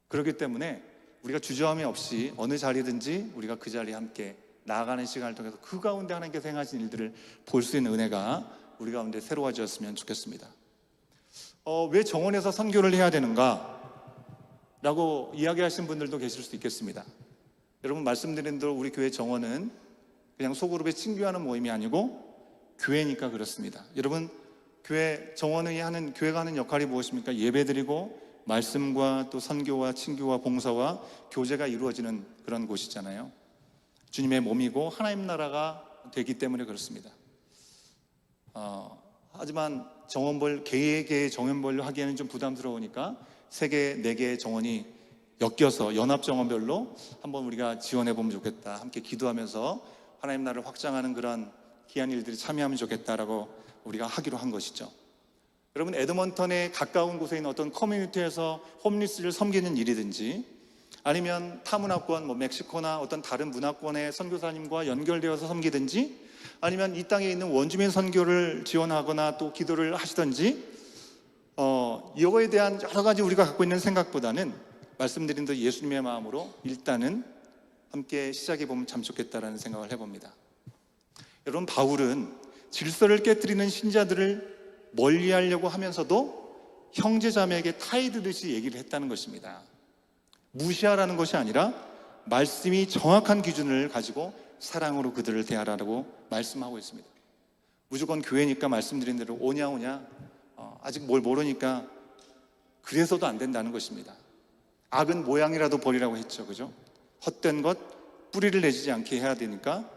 S1: 그렇기 때문에 우리가 주저함이 없이 어느 자리든지 우리가 그 자리에 함께 나아가는 시간을 통해서 그 가운데 하나님께서 행하신 일들을 볼 수 있는 은혜가 우리 가운데 새로워졌으면 좋겠습니다. 왜 정원에서 선교를 해야 되는가? 라고 이야기하시는 분들도 계실 수 있겠습니다. 여러분, 말씀드린 대로 우리 교회 정원은 그냥 소그룹에 친교하는 모임이 아니고 교회니까 그렇습니다. 여러분, 교회 정원이 교회가 하는 역할이 무엇입니까? 예배드리고 말씀과 또 선교와 친교와 봉사와 교제가 이루어지는 그런 곳이잖아요. 주님의 몸이고 하나님 나라가 되기 때문에 그렇습니다. 하지만 정원벌, 개개의 정원별로 하기에는 좀 부담스러우니까 3개, 4개의 정원이 엮여서 연합정원별로 한번 우리가 지원해 보면 좋겠다, 함께 기도하면서 하나님 나라를 확장하는 그런 귀한 일들이 참여하면 좋겠다라고 우리가 하기로 한 것이죠. 여러분, 에드먼턴에 가까운 곳에 있는 어떤 커뮤니티에서 홈리스를 섬기는 일이든지, 아니면 타문화권, 멕시코나 어떤 다른 문화권의 선교사님과 연결되어서 섬기든지, 아니면 이 땅에 있는 원주민 선교를 지원하거나 또 기도를 하시든지, 이거에 대한 여러 가지 우리가 갖고 있는 생각보다는 말씀드린 대로 예수님의 마음으로 일단은 함께 시작해 보면 참 좋겠다라는 생각을 해봅니다. 여러분, 바울은 질서를 깨뜨리는 신자들을 멀리하려고 하면서도 형제자매에게 타이드듯이 얘기를 했다는 것입니다. 무시하라는 것이 아니라 말씀이 정확한 기준을 가지고 사랑으로 그들을 대하라고 말씀하고 있습니다. 무조건 교회니까 말씀드린 대로 오냐 아직 뭘 모르니까 그래서도 안 된다는 것입니다. 악은 모양이라도 버리라고 했죠, 그죠? 헛된 것 뿌리를 내지지 않게 해야 되니까,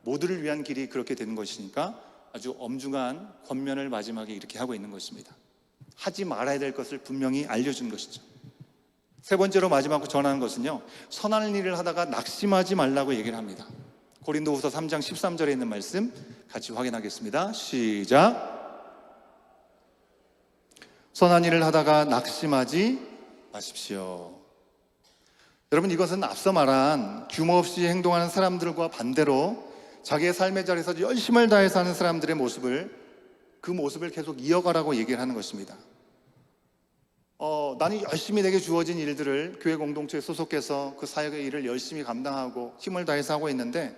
S1: 모두를 위한 길이 그렇게 되는 것이니까 아주 엄중한 권면을 마지막에 이렇게 하고 있는 것입니다. 하지 말아야 될 것을 분명히 알려준 것이죠. 3번째로 마지막으로 전하는 것은요, 선한 일을 하다가 낙심하지 말라고 얘기를 합니다. 고린도후서 3장 13절에 있는 말씀 같이 확인하겠습니다. 시작. 선한 일을 하다가 낙심하지 마십시오. 여러분, 이것은 앞서 말한 규모 없이 행동하는 사람들과 반대로 자기의 삶의 자리에서 열심을 다해서 하는 사람들의 그 모습을 계속 이어가라고 얘기를 하는 것입니다. 나는 열심히 내게 주어진 일들을 교회 공동체에 소속해서 그 사역의 일을 열심히 감당하고 힘을 다해서 하고 있는데,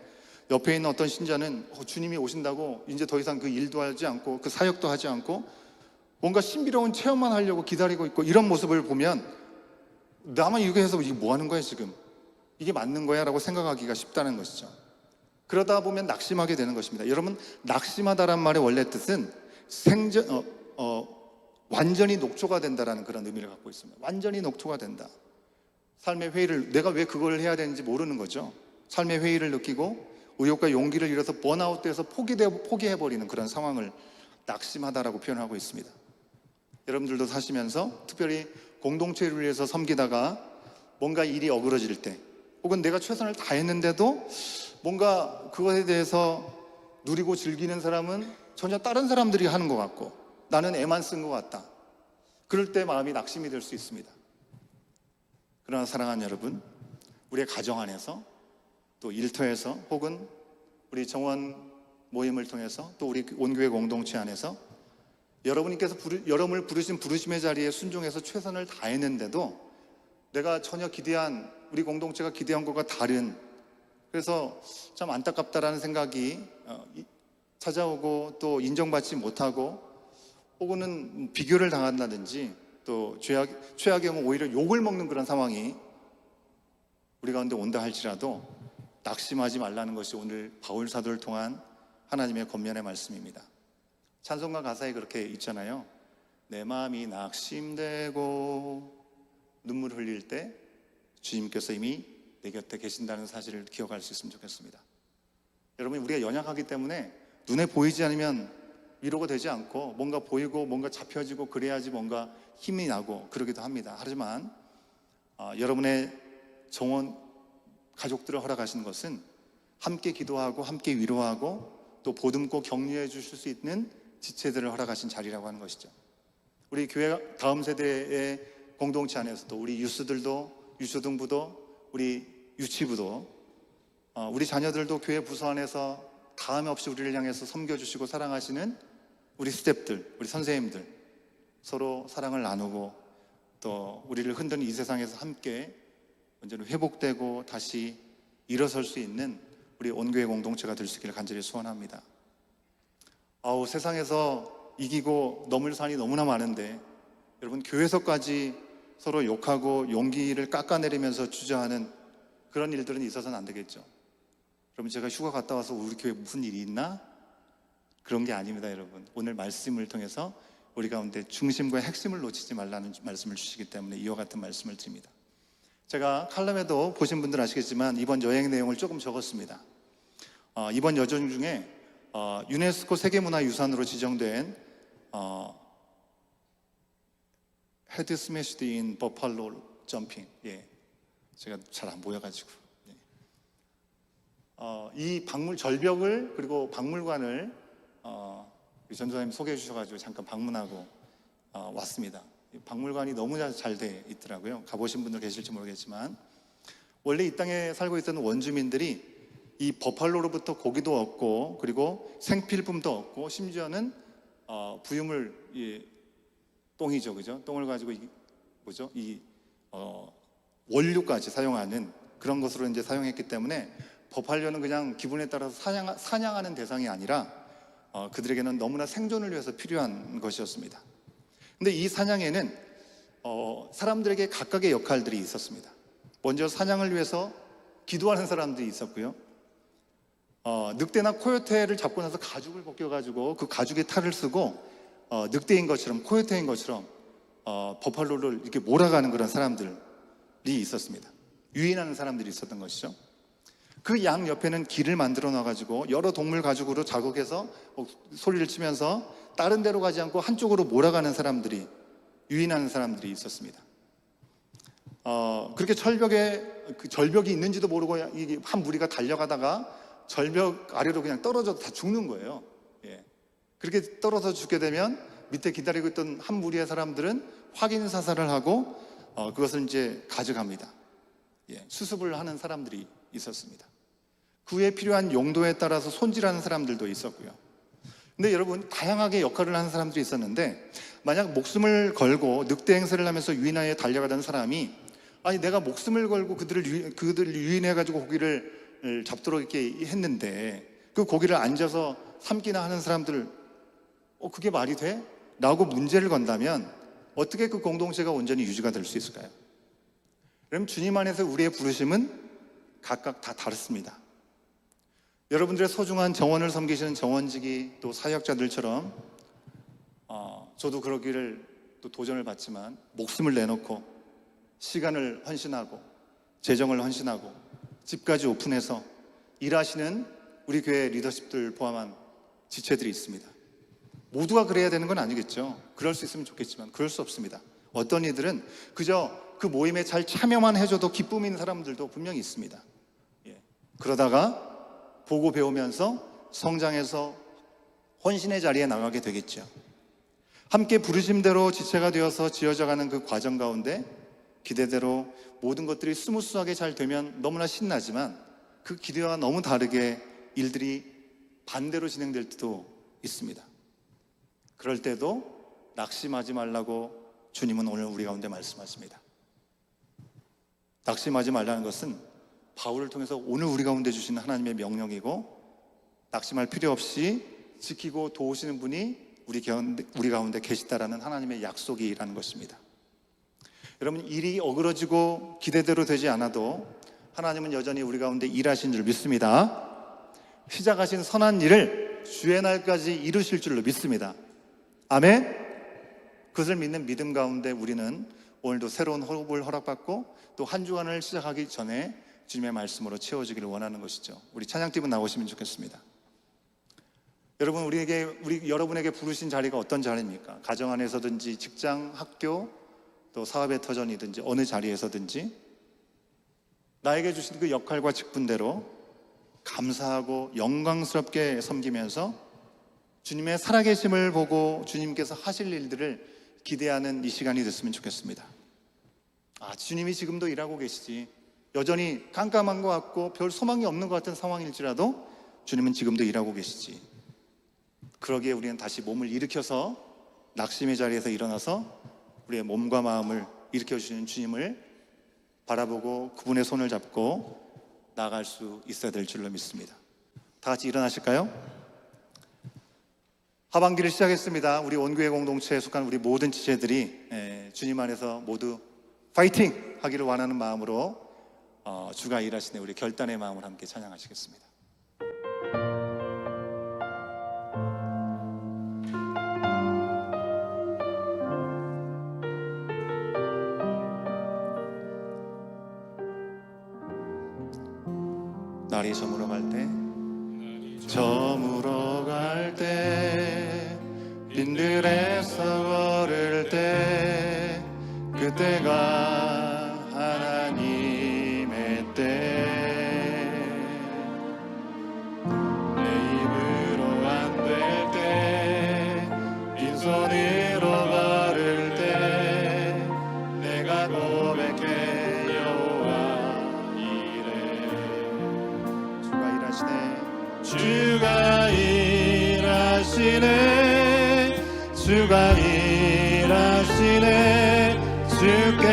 S1: 옆에 있는 어떤 신자는 주님이 오신다고 이제 더 이상 그 일도 하지 않고 그 사역도 하지 않고 뭔가 신비로운 체험만 하려고 기다리고 있고, 이런 모습을 보면 나만 이렇게 해서 이게 뭐 하는 거야 지금? 이게 맞는 거야? 라고 생각하기가 쉽다는 것이죠. 그러다 보면 낙심하게 되는 것입니다. 여러분, 낙심하다란 말의 원래 뜻은 완전히 녹초가 된다라는 그런 의미를 갖고 있습니다. 완전히 녹초가 된다. 삶의 회의를, 내가 왜 그걸 해야 되는지 모르는 거죠. 삶의 회의를 느끼고 의욕과 용기를 잃어서 번아웃돼서 포기해버리는 그런 상황을 낙심하다라고 표현하고 있습니다. 여러분들도 사시면서 특별히 공동체를 위해서 섬기다가 뭔가 일이 어그러질 때, 혹은 내가 최선을 다했는데도 뭔가 그것에 대해서 누리고 즐기는 사람은 전혀 다른 사람들이 하는 것 같고 나는 애만 쓴 것 같다. 그럴 때 마음이 낙심이 될 수 있습니다. 그러나 사랑하는 여러분, 우리의 가정 안에서 또 일터에서 혹은 우리 정원 모임을 통해서 또 우리 온교회 공동체 안에서 여러분께서 여러분을 부르신 부르심의 자리에 순종해서 최선을 다했는데도 내가 전혀 기대한, 우리 공동체가 기대한 것과 다른, 그래서 참 안타깝다라는 생각이 찾아오고 또 인정받지 못하고 혹은 비교를 당한다든지 또 최악의 경우 오히려 욕을 먹는 그런 상황이 우리 가운데 온다 할지라도 낙심하지 말라는 것이 오늘 바울 사도를 통한 하나님의 권면의 말씀입니다. 찬송가 가사에 그렇게 있잖아요. 내 마음이 낙심되고 눈물 흘릴 때 주님께서 이미 내 곁에 계신다는 사실을 기억할 수 있으면 좋겠습니다. 여러분, 우리가 연약하기 때문에 눈에 보이지 않으면 위로가 되지 않고 뭔가 보이고 뭔가 잡혀지고 그래야지 뭔가 힘이 나고 그러기도 합니다. 하지만 여러분의 정원 가족들을 허락하시는 것은 함께 기도하고 함께 위로하고 또 보듬고 격려해 주실 수 있는 지체들을 허락하신 자리라고 하는 것이죠. 우리 교회 다음 세대의 공동체 안에서도 우리 유스들도, 유초등부도, 우리 유치부도, 우리 자녀들도 교회 부서 안에서 다함 없이 우리를 향해서 섬겨주시고 사랑하시는 우리 스태프들, 우리 선생님들, 서로 사랑을 나누고 또 우리를 흔드는 이 세상에서 함께 언제나 회복되고 다시 일어설 수 있는 우리 온교회 공동체가 될 수 있기를 간절히 소원합니다. 세상에서 이기고 넘을 산이 너무나 많은데 여러분, 교회에서까지 서로 욕하고 용기를 깎아내리면서 주저하는 그런 일들은 있어서는 안 되겠죠. 그럼 제가 휴가 갔다 와서 우리 교회에 무슨 일이 있나? 그런 게 아닙니다. 여러분, 오늘 말씀을 통해서 우리 가운데 중심과 핵심을 놓치지 말라는 말씀을 주시기 때문에 이와 같은 말씀을 드립니다. 제가 칼럼에도 보신 분들 아시겠지만 이번 여행 내용을 조금 적었습니다. 이번 여정 중에 유네스코 세계문화유산으로 지정된 헤드 스매시드 인 버팔로 점핑, 제가 잘 안 보여가지고 이 박물 절벽을 그리고 박물관을 우리 전도사님 소개해 주셔가지고 잠깐 방문하고 왔습니다. 박물관이 너무 잘 돼 있더라고요. 가보신 분들 계실지 모르겠지만 원래 이 땅에 살고 있던 원주민들이 이 버팔로로부터 고기도 얻고 그리고 생필품도 얻고 심지어는 부유물, 똥이죠, 그죠? 똥을 가지고 원료까지 사용하는 그런 것으로 이제 사용했기 때문에 버팔로는 그냥 기분에 따라서 사냥하는 대상이 아니라 그들에게는 너무나 생존을 위해서 필요한 것이었습니다. 근데 이 사냥에는 사람들에게 각각의 역할들이 있었습니다. 먼저 사냥을 위해서 기도하는 사람들이 있었고요. 늑대나 코요테를 잡고 나서 가죽을 벗겨가지고 그 가죽에 탈을 쓰고 늑대인 것처럼 코요테인 것처럼 버팔로를 이렇게 몰아가는 그런 사람들이 있었습니다. 유인하는 사람들이 있었던 것이죠. 그 양 옆에는 길을 만들어 놔가지고 여러 동물 가죽으로 자극해서 소리를 치면서 다른 데로 가지 않고 한쪽으로 몰아가는 사람들이, 유인하는 사람들이 있었습니다. 그렇게 절벽이 있는지도 모르고 한 무리가 달려가다가 절벽 아래로 그냥 떨어져도 다 죽는 거예요. 그렇게 떨어져 죽게 되면 밑에 기다리고 있던 한 무리의 사람들은 확인 사살을 하고 그것을 이제 가져갑니다. 수습을 하는 사람들이 있었습니다. 그에 필요한 용도에 따라서 손질하는 사람들도 있었고요. 근데 여러분, 다양하게 역할을 하는 사람들이 있었는데 만약 목숨을 걸고 늑대 행세를 하면서 유인하에 달려가던 사람이 내가 목숨을 걸고 그들을 유인해가지고 고기를 잡도록 이렇게 했는데 그 고기를 앉아서 삼기나 하는 사람들 그게 말이 돼? 라고 문제를 건다면 어떻게 그 공동체가 온전히 유지가 될 수 있을까요? 그럼 주님 안에서 우리의 부르심은 각각 다 다릅니다. 여러분들의 소중한 정원을 섬기시는 정원직이 또 사역자들처럼 저도 그러기를 또 도전을 받지만 목숨을 내놓고 시간을 헌신하고 재정을 헌신하고 집까지 오픈해서 일하시는 우리 교회 리더십들 포함한 지체들이 있습니다. 모두가 그래야 되는 건 아니겠죠. 그럴 수 있으면 좋겠지만 그럴 수 없습니다. 어떤 이들은 그저 그 모임에 잘 참여만 해줘도 기쁨인 사람들도 분명히 있습니다. 그러다가 보고 배우면서 성장해서 헌신의 자리에 나가게 되겠죠. 함께 부르심대로 지체가 되어서 지어져가는 그 과정 가운데 기대대로 모든 것들이 스무스하게 잘 되면 너무나 신나지만 그 기대와 너무 다르게 일들이 반대로 진행될 때도 있습니다. 그럴 때도 낙심하지 말라고 주님은 오늘 우리 가운데 말씀하십니다. 낙심하지 말라는 것은 바울을 통해서 오늘 우리 가운데 주신 하나님의 명령이고 낙심할 필요 없이 지키고 도우시는 분이 우리 가운데 계시다라는 하나님의 약속이라는 것입니다. 여러분, 일이 어그러지고 기대대로 되지 않아도 하나님은 여전히 우리 가운데 일하신 줄 믿습니다. 시작하신 선한 일을 주의 날까지 이루실 줄로 믿습니다. 아멘. 그것을 믿는 믿음 가운데 우리는 오늘도 새로운 호흡을 허락받고 또 한 주간을 시작하기 전에 주님의 말씀으로 채워지기를 원하는 것이죠. 우리 찬양팀은 나오시면 좋겠습니다. 여러분, 여러분에게 부르신 자리가 어떤 자리입니까? 가정 안에서든지 직장, 학교, 또 사업의 터전이든지 어느 자리에서든지 나에게 주신 그 역할과 직분대로 감사하고 영광스럽게 섬기면서 주님의 살아계심을 보고 주님께서 하실 일들을 기대하는 이 시간이 됐으면 좋겠습니다. 주님이 지금도 일하고 계시지. 여전히 깜깜한 것 같고 별 소망이 없는 것 같은 상황일지라도 주님은 지금도 일하고 계시지. 그러기에 우리는 다시 몸을 일으켜서 낙심의 자리에서 일어나서 우리의 몸과 마음을 일으켜주시는 주님을 바라보고 그분의 손을 잡고 나아갈 수 있어야 될 줄로 믿습니다. 다 같이 일어나실까요? 하반기를 시작했습니다. 우리 온교회 공동체에 속한 우리 모든 지체들이 주님 안에서 모두 파이팅 하기를 원하는 마음으로 주가 일하시네 우리 결단의 마음을 함께 찬양하시겠습니다. 날이 저물어 갈 때, 저물어 갈 때, 빈들에서 걸을 때, 그때가 하나님의 때. 내 힘으로 안 될 때, 빈손으로 걸을 때, 내가 고백해 여호와 이래. 주가 일하시네, 주가 일하시네, 주가 일하시네. 주께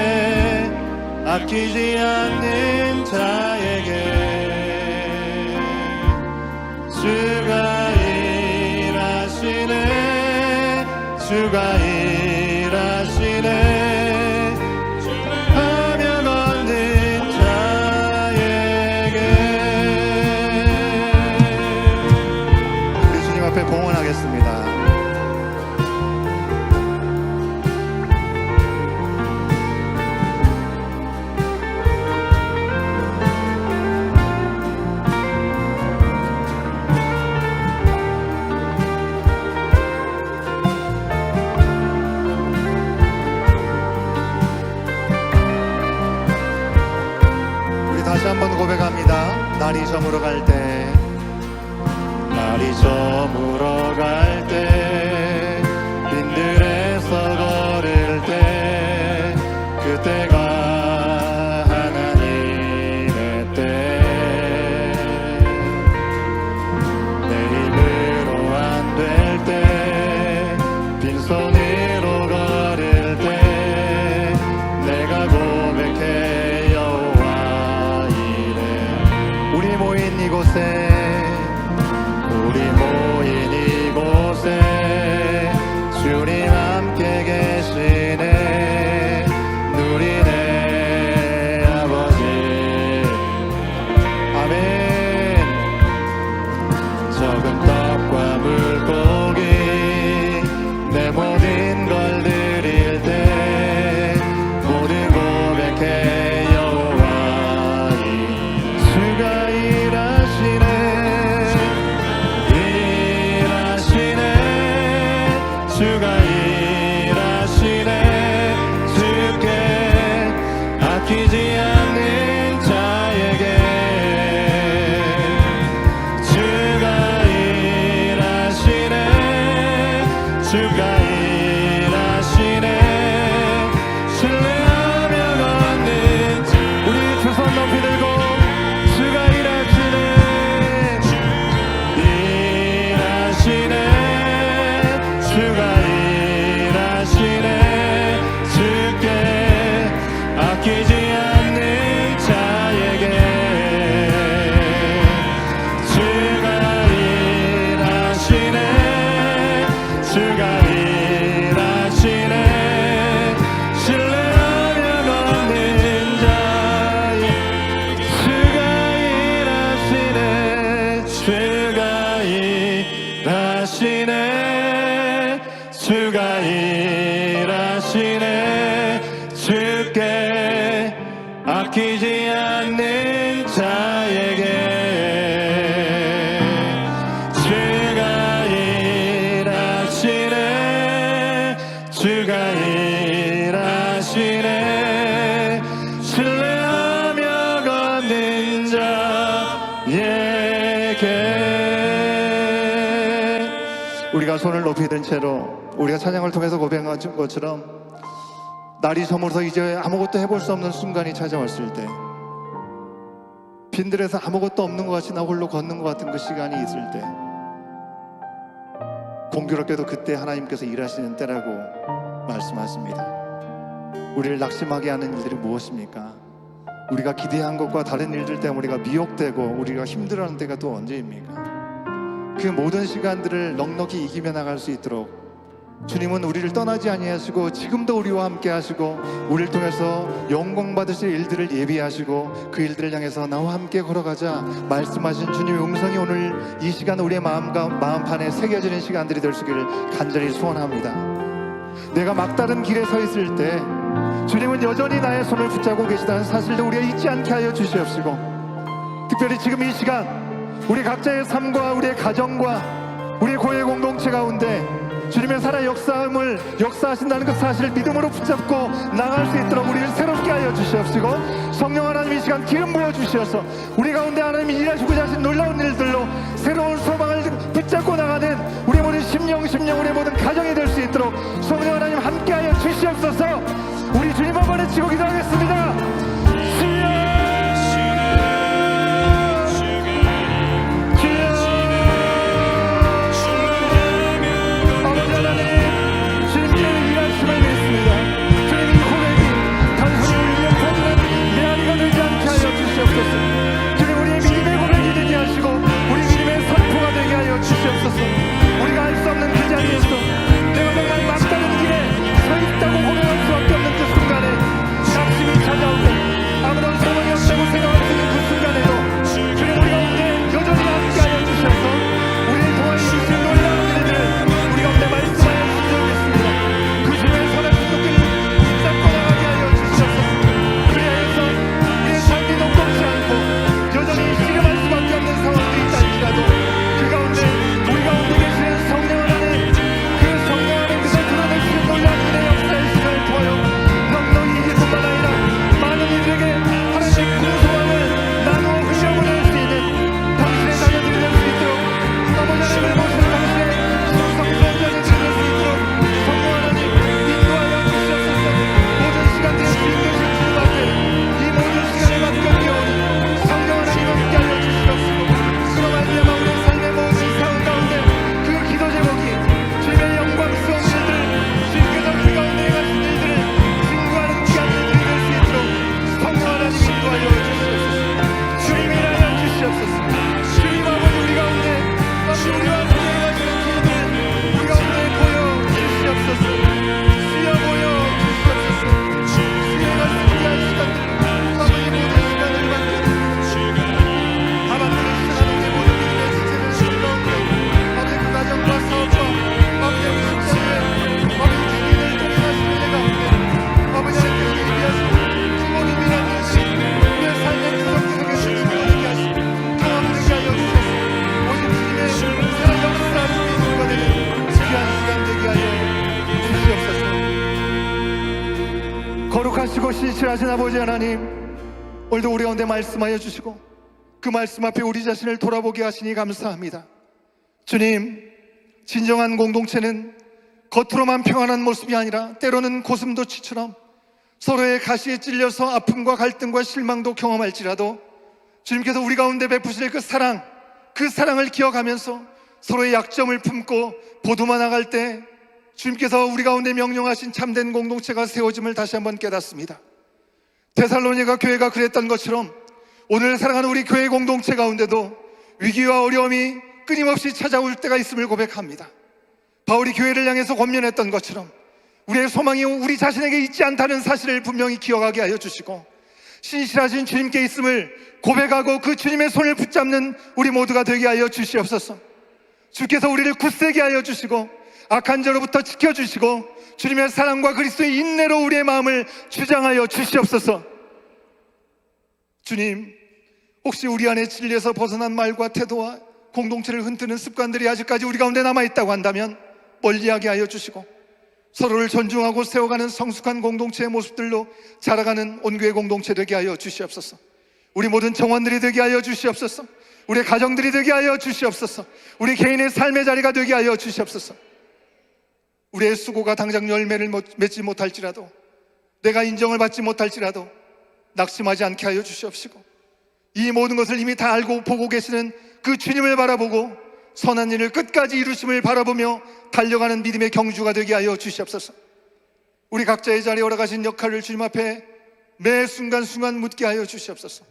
S1: 아끼지 않는 자에게 주가 일하시네, 주가 일하시네. 하면 얻는 자에게. 우리 주님 앞에 봉헌하겠습니다. 다시 한번 고백합니다. 날이 저물어 갈 때, 날이 저물어 갈 때, 빈들에서 걸을 때, 그때가 하나님의 때. 내 힘으로 안 될 때, 빈손으로 걸을 때, 내가 고백해 우리 모인 이곳에 주님 함께 계시네. 누리네 아버지. 아멘. 적은 떡과 물고기 내 모든 걸 드릴 때 모든 고백해 여호와 주가 일하시네. 주가 일하시네. 주께 아끼지 않는 자에게 주가 일하시네. 주가 일하시네. 신뢰하며 걷는 우리 두 손 높이 들고 주가 일하시네. 일하시네. 주가 일하시네. 주께 아끼지 않는 자에게 주가 일하시네. 주가 일하시네. 신뢰하며 걷는 자에게 주가 일하시네. 주가 일하시네. 주가 일하시네. 주께 아끼지 않는 자에게 주가 일하시네. 주가 일하시네. 신뢰하며 걷는 자에게. 우리가 손을 높이 든 채로 우리가 찬양을 통해서 고백한 것처럼 날이 저물어서 이제 아무것도 해볼 수 없는 순간이 찾아왔을 때, 빈들에서 아무것도 없는 것 같이 나 홀로 걷는 것 같은 그 시간이 있을 때, 공교롭게도 그때 하나님께서 일하시는 때라고 말씀하십니다. 우리를 낙심하게 하는 일들이 무엇입니까? 우리가 기대한 것과 다른 일들 때문에 우리가 미혹되고 우리가 힘들어하는 때가 또 언제입니까? 그 모든 시간들을 넉넉히 이기며 나갈 수 있도록 주님은 우리를 떠나지 아니하시고 지금도 우리와 함께 하시고 우리를 통해서 영광 받으실 일들을 예비하시고 그 일들을 향해서 나와 함께 걸어가자 말씀하신 주님의 음성이 오늘 이 시간 우리의 마음판에 새겨지는 시간들이 될 수 있기를 간절히 소원합니다. 내가 막다른 길에 서 있을 때 주님은 여전히 나의 손을 붙잡고 계시다는 사실도 우리가 잊지 않게 하여 주시옵시고,
S5: 특별히 지금 이 시간 우리 각자의 삶과 우리의 가정과 우리의 교회 공동체 가운데 주님의 살아 역사하신다는 그 사실을 믿음으로 붙잡고 나갈 수 있도록 우리를 새롭게 하여 주시옵시고, 성령 하나님 이 시간 기름 부어 주시어서 우리 가운데 하나님이 일하시고자 하신 놀라운 일들로 새로운 소망을 붙잡고 나가는 우리 모든 심령 우리 모든 가정이 될 수 있도록 성령 하나님 함께하여 주시옵소서. 우리 주님 한번 외치고 기도하겠습니다. 우리가 알 수 없는 그 자리에서 내가 정말 막다른 길에 서 있다고 고백할 수밖에 없는 그 순간에 낙심이 찾아오고 아무런 소망이 없다고 생각할 수 있는 그 순간에도 주님 우리 가운데 여전히 함께하여 주셔서 우리의 통하여 주신 놀라운 일들을 우리 가운데 말씀하여 주시옵겠습니다. 그 주님의 선한 손길을 붙잡고 나가게 하여 주시옵소서. 그리하여서 우리의 삶이 녹록지 않고 여전히 씨름할 수밖에 없는 상황들이 있다 할지라도 그 가운데 우리 가운데 계시는 성령 하나님, 그 성령 하나님 그가 드러내시는 놀라운 은혜의 역사의 시간을 통하여 넉넉히 이뿐만 아니라 많은 이들에게 하나님의 구소망을 나누어 흘려보낼 수 있는 당신의 자녀들이 될 수 있도록, 아버지 하나님을 모시는 당신의 신성전자들이 될 수 있도록 성령 하나님 인도하여 주시옵소서. 모든 시간들의 주인 되신 주님 앞에 이 모든 시간을 맡겨드리오니 성령 하나님 함께하여 주시옵소서. 그로 말미암아 우리의 삶의 모든 상황 가운데 그 기도 제목이 주님의 영광스러운 일들, 주님께서 우리 가운데 행하신 일들을 증거하는 귀한 일들이 될 수 있도록 성령 하나님 인도하여 주시옵소서. 주님 일하여 주시옵소서. 주님 아버지 우리 가운데 우리와 함께 행하시는 일들을 우리 가운데 보여 주시옵소서. 주여 보여 주시옵소서. 주의 말씀 귀한 시간들 아버지 모든 시간을 맡겨주시옵소서. 하나님을 시작하는 우리 모든 믿음의 지체를 가운데 아버지 그 가정과 사업과 아버지 우리 식자들의 아버지 주님을 통행하시는 일 가운데 아버지 하나님께서 예비하시는 그 모든 미란 일들 우리의 삶의 구석구석에 스치게 하시고 경험되게 하여 주셔서 오직 주님의 새로운 역사를 믿음과 되는 귀한 시간 되게 하여 주시옵소서. 거룩하시고 신실하신 아버지 하나님, 오늘도 우리 가운데 말씀하여 주시고 그 말씀 앞에 우리 자신을 돌아보게 하시니 감사합니다. 주님, 진정한 공동체는 겉으로만 평안한 모습이 아니라 때로는 고슴도치처럼 서로의 가시에 찔려서 아픔과 갈등과 실망도 경험할지라도 주님께서 우리 가운데 베푸실 그 사랑을 기억하면서 서로의 약점을 품고 보듬어 나갈 때 주님께서 우리 가운데 명령하신 참된 공동체가 세워짐을 다시 한번 깨닫습니다. 데살로니가 교회가 그랬던 것처럼 오늘 살아가는 우리 교회 공동체 가운데도 위기와 어려움이 끊임없이 찾아올 때가 있음을 고백합니다. 바울이 교회를 향해서 권면했던 것처럼 우리의 소망이 우리 자신에게 있지 않다는 사실을 분명히 기억하게 하여 주시고 신실하신 주님께 있음을 고백하고 그 주님의 손을 붙잡는 우리 모두가 되게 하여 주시옵소서. 주께서 우리를 굳세게 하여 주시고 악한 자로부터 지켜주시고 주님의 사랑과 그리스도의 인내로 우리의 마음을 주장하여 주시옵소서. 주님, 혹시 우리 안에 진리에서 벗어난 말과 태도와 공동체를 흔드는 습관들이 아직까지 우리 가운데 남아있다고 한다면 멀리하게 하여 주시고 서로를 존중하고 세워가는 성숙한 공동체의 모습들로 자라가는 온교회 공동체 되게 하여 주시옵소서. 우리 모든 정원들이 되게 하여 주시옵소서. 우리 가정들이 되게 하여 주시옵소서. 우리 개인의 삶의 자리가 되게 하여 주시옵소서. 우리의 수고가 당장 열매를 맺지 못할지라도, 내가 인정을 받지 못할지라도 낙심하지 않게 하여 주시옵시고 이 모든 것을 이미 다 알고 보고 계시는 그 주님을 바라보고 선한 일을 끝까지 이루심을 바라보며 달려가는 믿음의 경주가 되게 하여 주시옵소서. 우리 각자의 자리에 올라가신 역할을 주님 앞에 매 순간순간 묻게 하여 주시옵소서.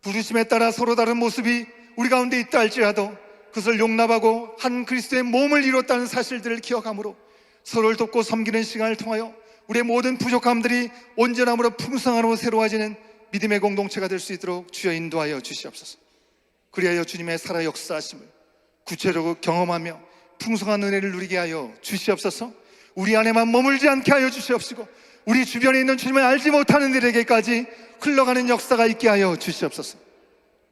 S5: 부르심에 따라 서로 다른 모습이 우리 가운데 있다 할지라도 그것을 용납하고 한 그리스도의 몸을 이뤘다는 사실들을 기억함으로 서로를 돕고 섬기는 시간을 통하여 우리의 모든 부족함들이 온전함으로 풍성함으로 새로워지는 믿음의 공동체가 될 수 있도록 주여 인도하여 주시옵소서. 그리하여 주님의 살아 역사하심을 구체적으로 경험하며 풍성한 은혜를 누리게 하여 주시옵소서. 우리 안에만 머물지 않게 하여 주시옵시고 우리 주변에 있는 주님을 알지 못하는 이들에게까지 흘러가는 역사가 있게 하여 주시옵소서.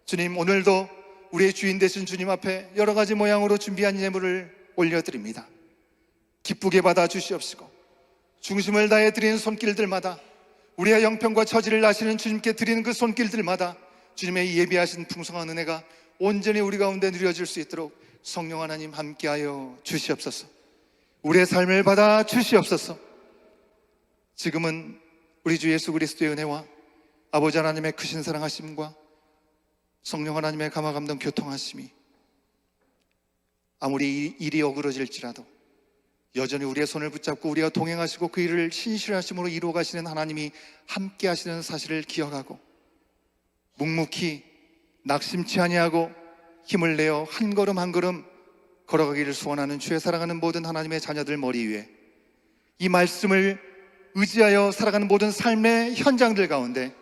S5: 주님, 오늘도 우리의 주인 되신 주님 앞에 여러 가지 모양으로 준비한 예물을 올려드립니다. 기쁘게 받아 주시옵시고 중심을 다해 드리는 손길들마다 우리의 형편과 처지를 아시는 주님께 드리는 그 손길들마다 주님의 예비하신 풍성한 은혜가 온전히 우리 가운데 누려질 수 있도록 성령 하나님 함께하여 주시옵소서. 우리의 삶을 받아 주시옵소서. 지금은 우리 주 예수 그리스도의 은혜와 아버지 하나님의 크신 사랑하심과 성령 하나님의 감화감동 교통하심이 아무리 일이 어그러질지라도 여전히 우리의 손을 붙잡고 우리와 동행하시고 그 일을 신실하심으로 이루어 가시는 하나님이 함께 하시는 사실을 기억하고 묵묵히 낙심치 아니하고 힘을 내어 한 걸음 한 걸음 걸어가기를 소원하는 주의 사랑하는 모든 하나님의 자녀들 머리 위에 이 말씀을 의지하여 살아가는 모든 삶의 현장들 가운데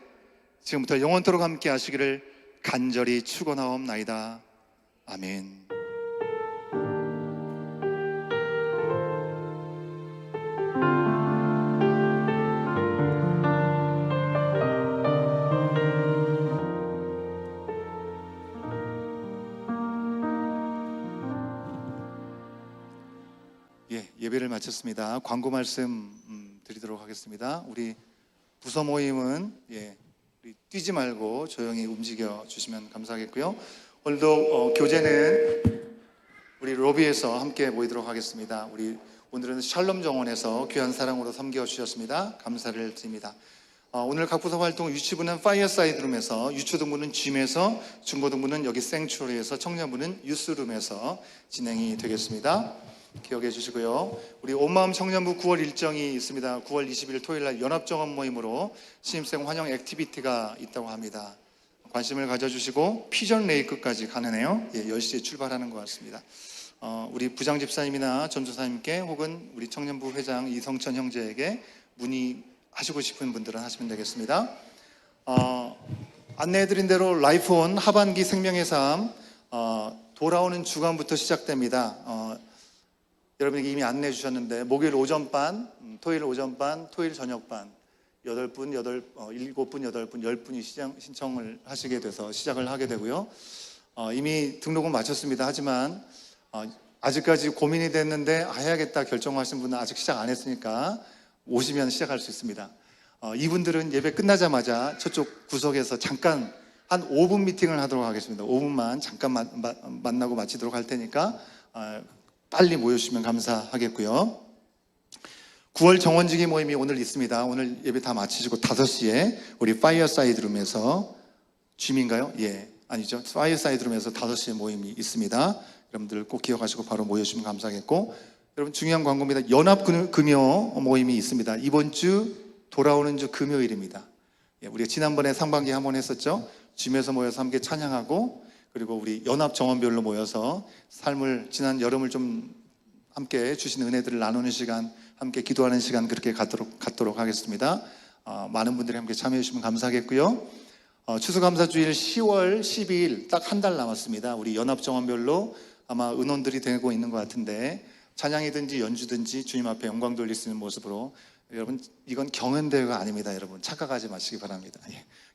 S5: 지금부터 영원토록 함께 하시기를 간절히 축원하옵나이다. 아멘. 예배를 마쳤습니다. 광고 말씀 드리도록 하겠습니다. 우리 부서 모임은 우리 뛰지 말고 조용히 움직여 주시면 감사하겠고요. 오늘도 교제는 우리 로비에서 함께 모이도록 하겠습니다. 오늘은 샬롬 정원에서 귀한 사랑으로 섬겨 주셨습니다. 감사를 드립니다. 오늘 각 부서 활동 유치부는 파이어사이드룸에서, 유초등부는 짐에서, 중고등부는 여기 생츄어리에서, 청년부는 유스룸에서 진행이 되겠습니다. 기억해 주시고요. 우리 온마음 청년부 9월 일정이 있습니다. 9월 20일 토요일 날 연합정원 모임으로 신입생 환영 액티비티가 있다고 합니다. 관심을 가져주시고 피전 레이크까지 가능해요. 10시에 출발하는 것 같습니다. 우리 부장집사님이나 전도사님께 혹은 우리 청년부 회장 이성천 형제에게 문의하시고 싶은 분들은 하시면 되겠습니다. 안내해드린 대로 라이프온 하반기 생명의 삶 돌아오는 주간부터 시작됩니다. 여러분에게 이미 안내해 주셨는데 목요일 오전반, 토요일 오전반, 토요일 저녁반 7분, 7분, 8분, 10분이 신청을 하시게 돼서 시작을 하게 되고요. 이미 등록은 마쳤습니다. 하지만 아직까지 고민이 됐는데 해야겠다 결정하신 분은 아직 시작 안 했으니까 오시면 시작할 수 있습니다. 이분들은 예배 끝나자마자 저쪽 구석에서 잠깐 한 5분 미팅을 하도록 하겠습니다. 5분만 잠깐 만나고 마치도록 할 테니까 빨리 모여주시면 감사하겠고요. 9월 정원지기 모임이 오늘 있습니다. 오늘 예배 다 마치시고 5시에 우리 파이어사이드룸에서 짐인가요? 아니죠. 파이어사이드룸에서 5시에 모임이 있습니다. 여러분들 꼭 기억하시고 바로 모여주시면 감사하겠고, 여러분 중요한 광고입니다. 연합금요 모임이 있습니다. 이번 주 돌아오는 주 금요일입니다. 우리가 지난번에 상반기 한번 했었죠. 짐에서 모여서 함께 찬양하고, 그리고 우리 연합 정원별로 모여서 삶을 지난 여름을 좀 함께 주신 은혜들을 나누는 시간, 함께 기도하는 시간 그렇게 갖도록 하겠습니다. 많은 분들이 함께 참여해 주시면 감사하겠고요. 추수감사주일 10월 12일 딱 한 달 남았습니다. 우리 연합 정원별로 아마 은원들이 되고 있는 것 같은데 찬양이든지 연주든지 주님 앞에 영광 돌릴 수 있는 모습으로, 여러분 이건 경연대회가 아닙니다. 여러분 착각하지 마시기 바랍니다.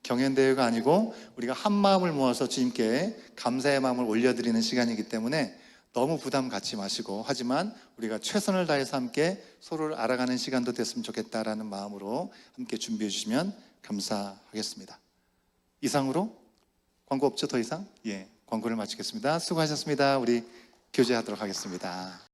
S5: 경연대회가 아니고 우리가 한 마음을 모아서 주님께 감사의 마음을 올려드리는 시간이기 때문에 너무 부담 갖지 마시고, 하지만 우리가 최선을 다해서 함께 서로를 알아가는 시간도 됐으면 좋겠다라는 마음으로 함께 준비해 주시면 감사하겠습니다. 이상으로 광고 없죠? 더 이상? 광고를 마치겠습니다. 수고하셨습니다. 우리 교제하도록 하겠습니다.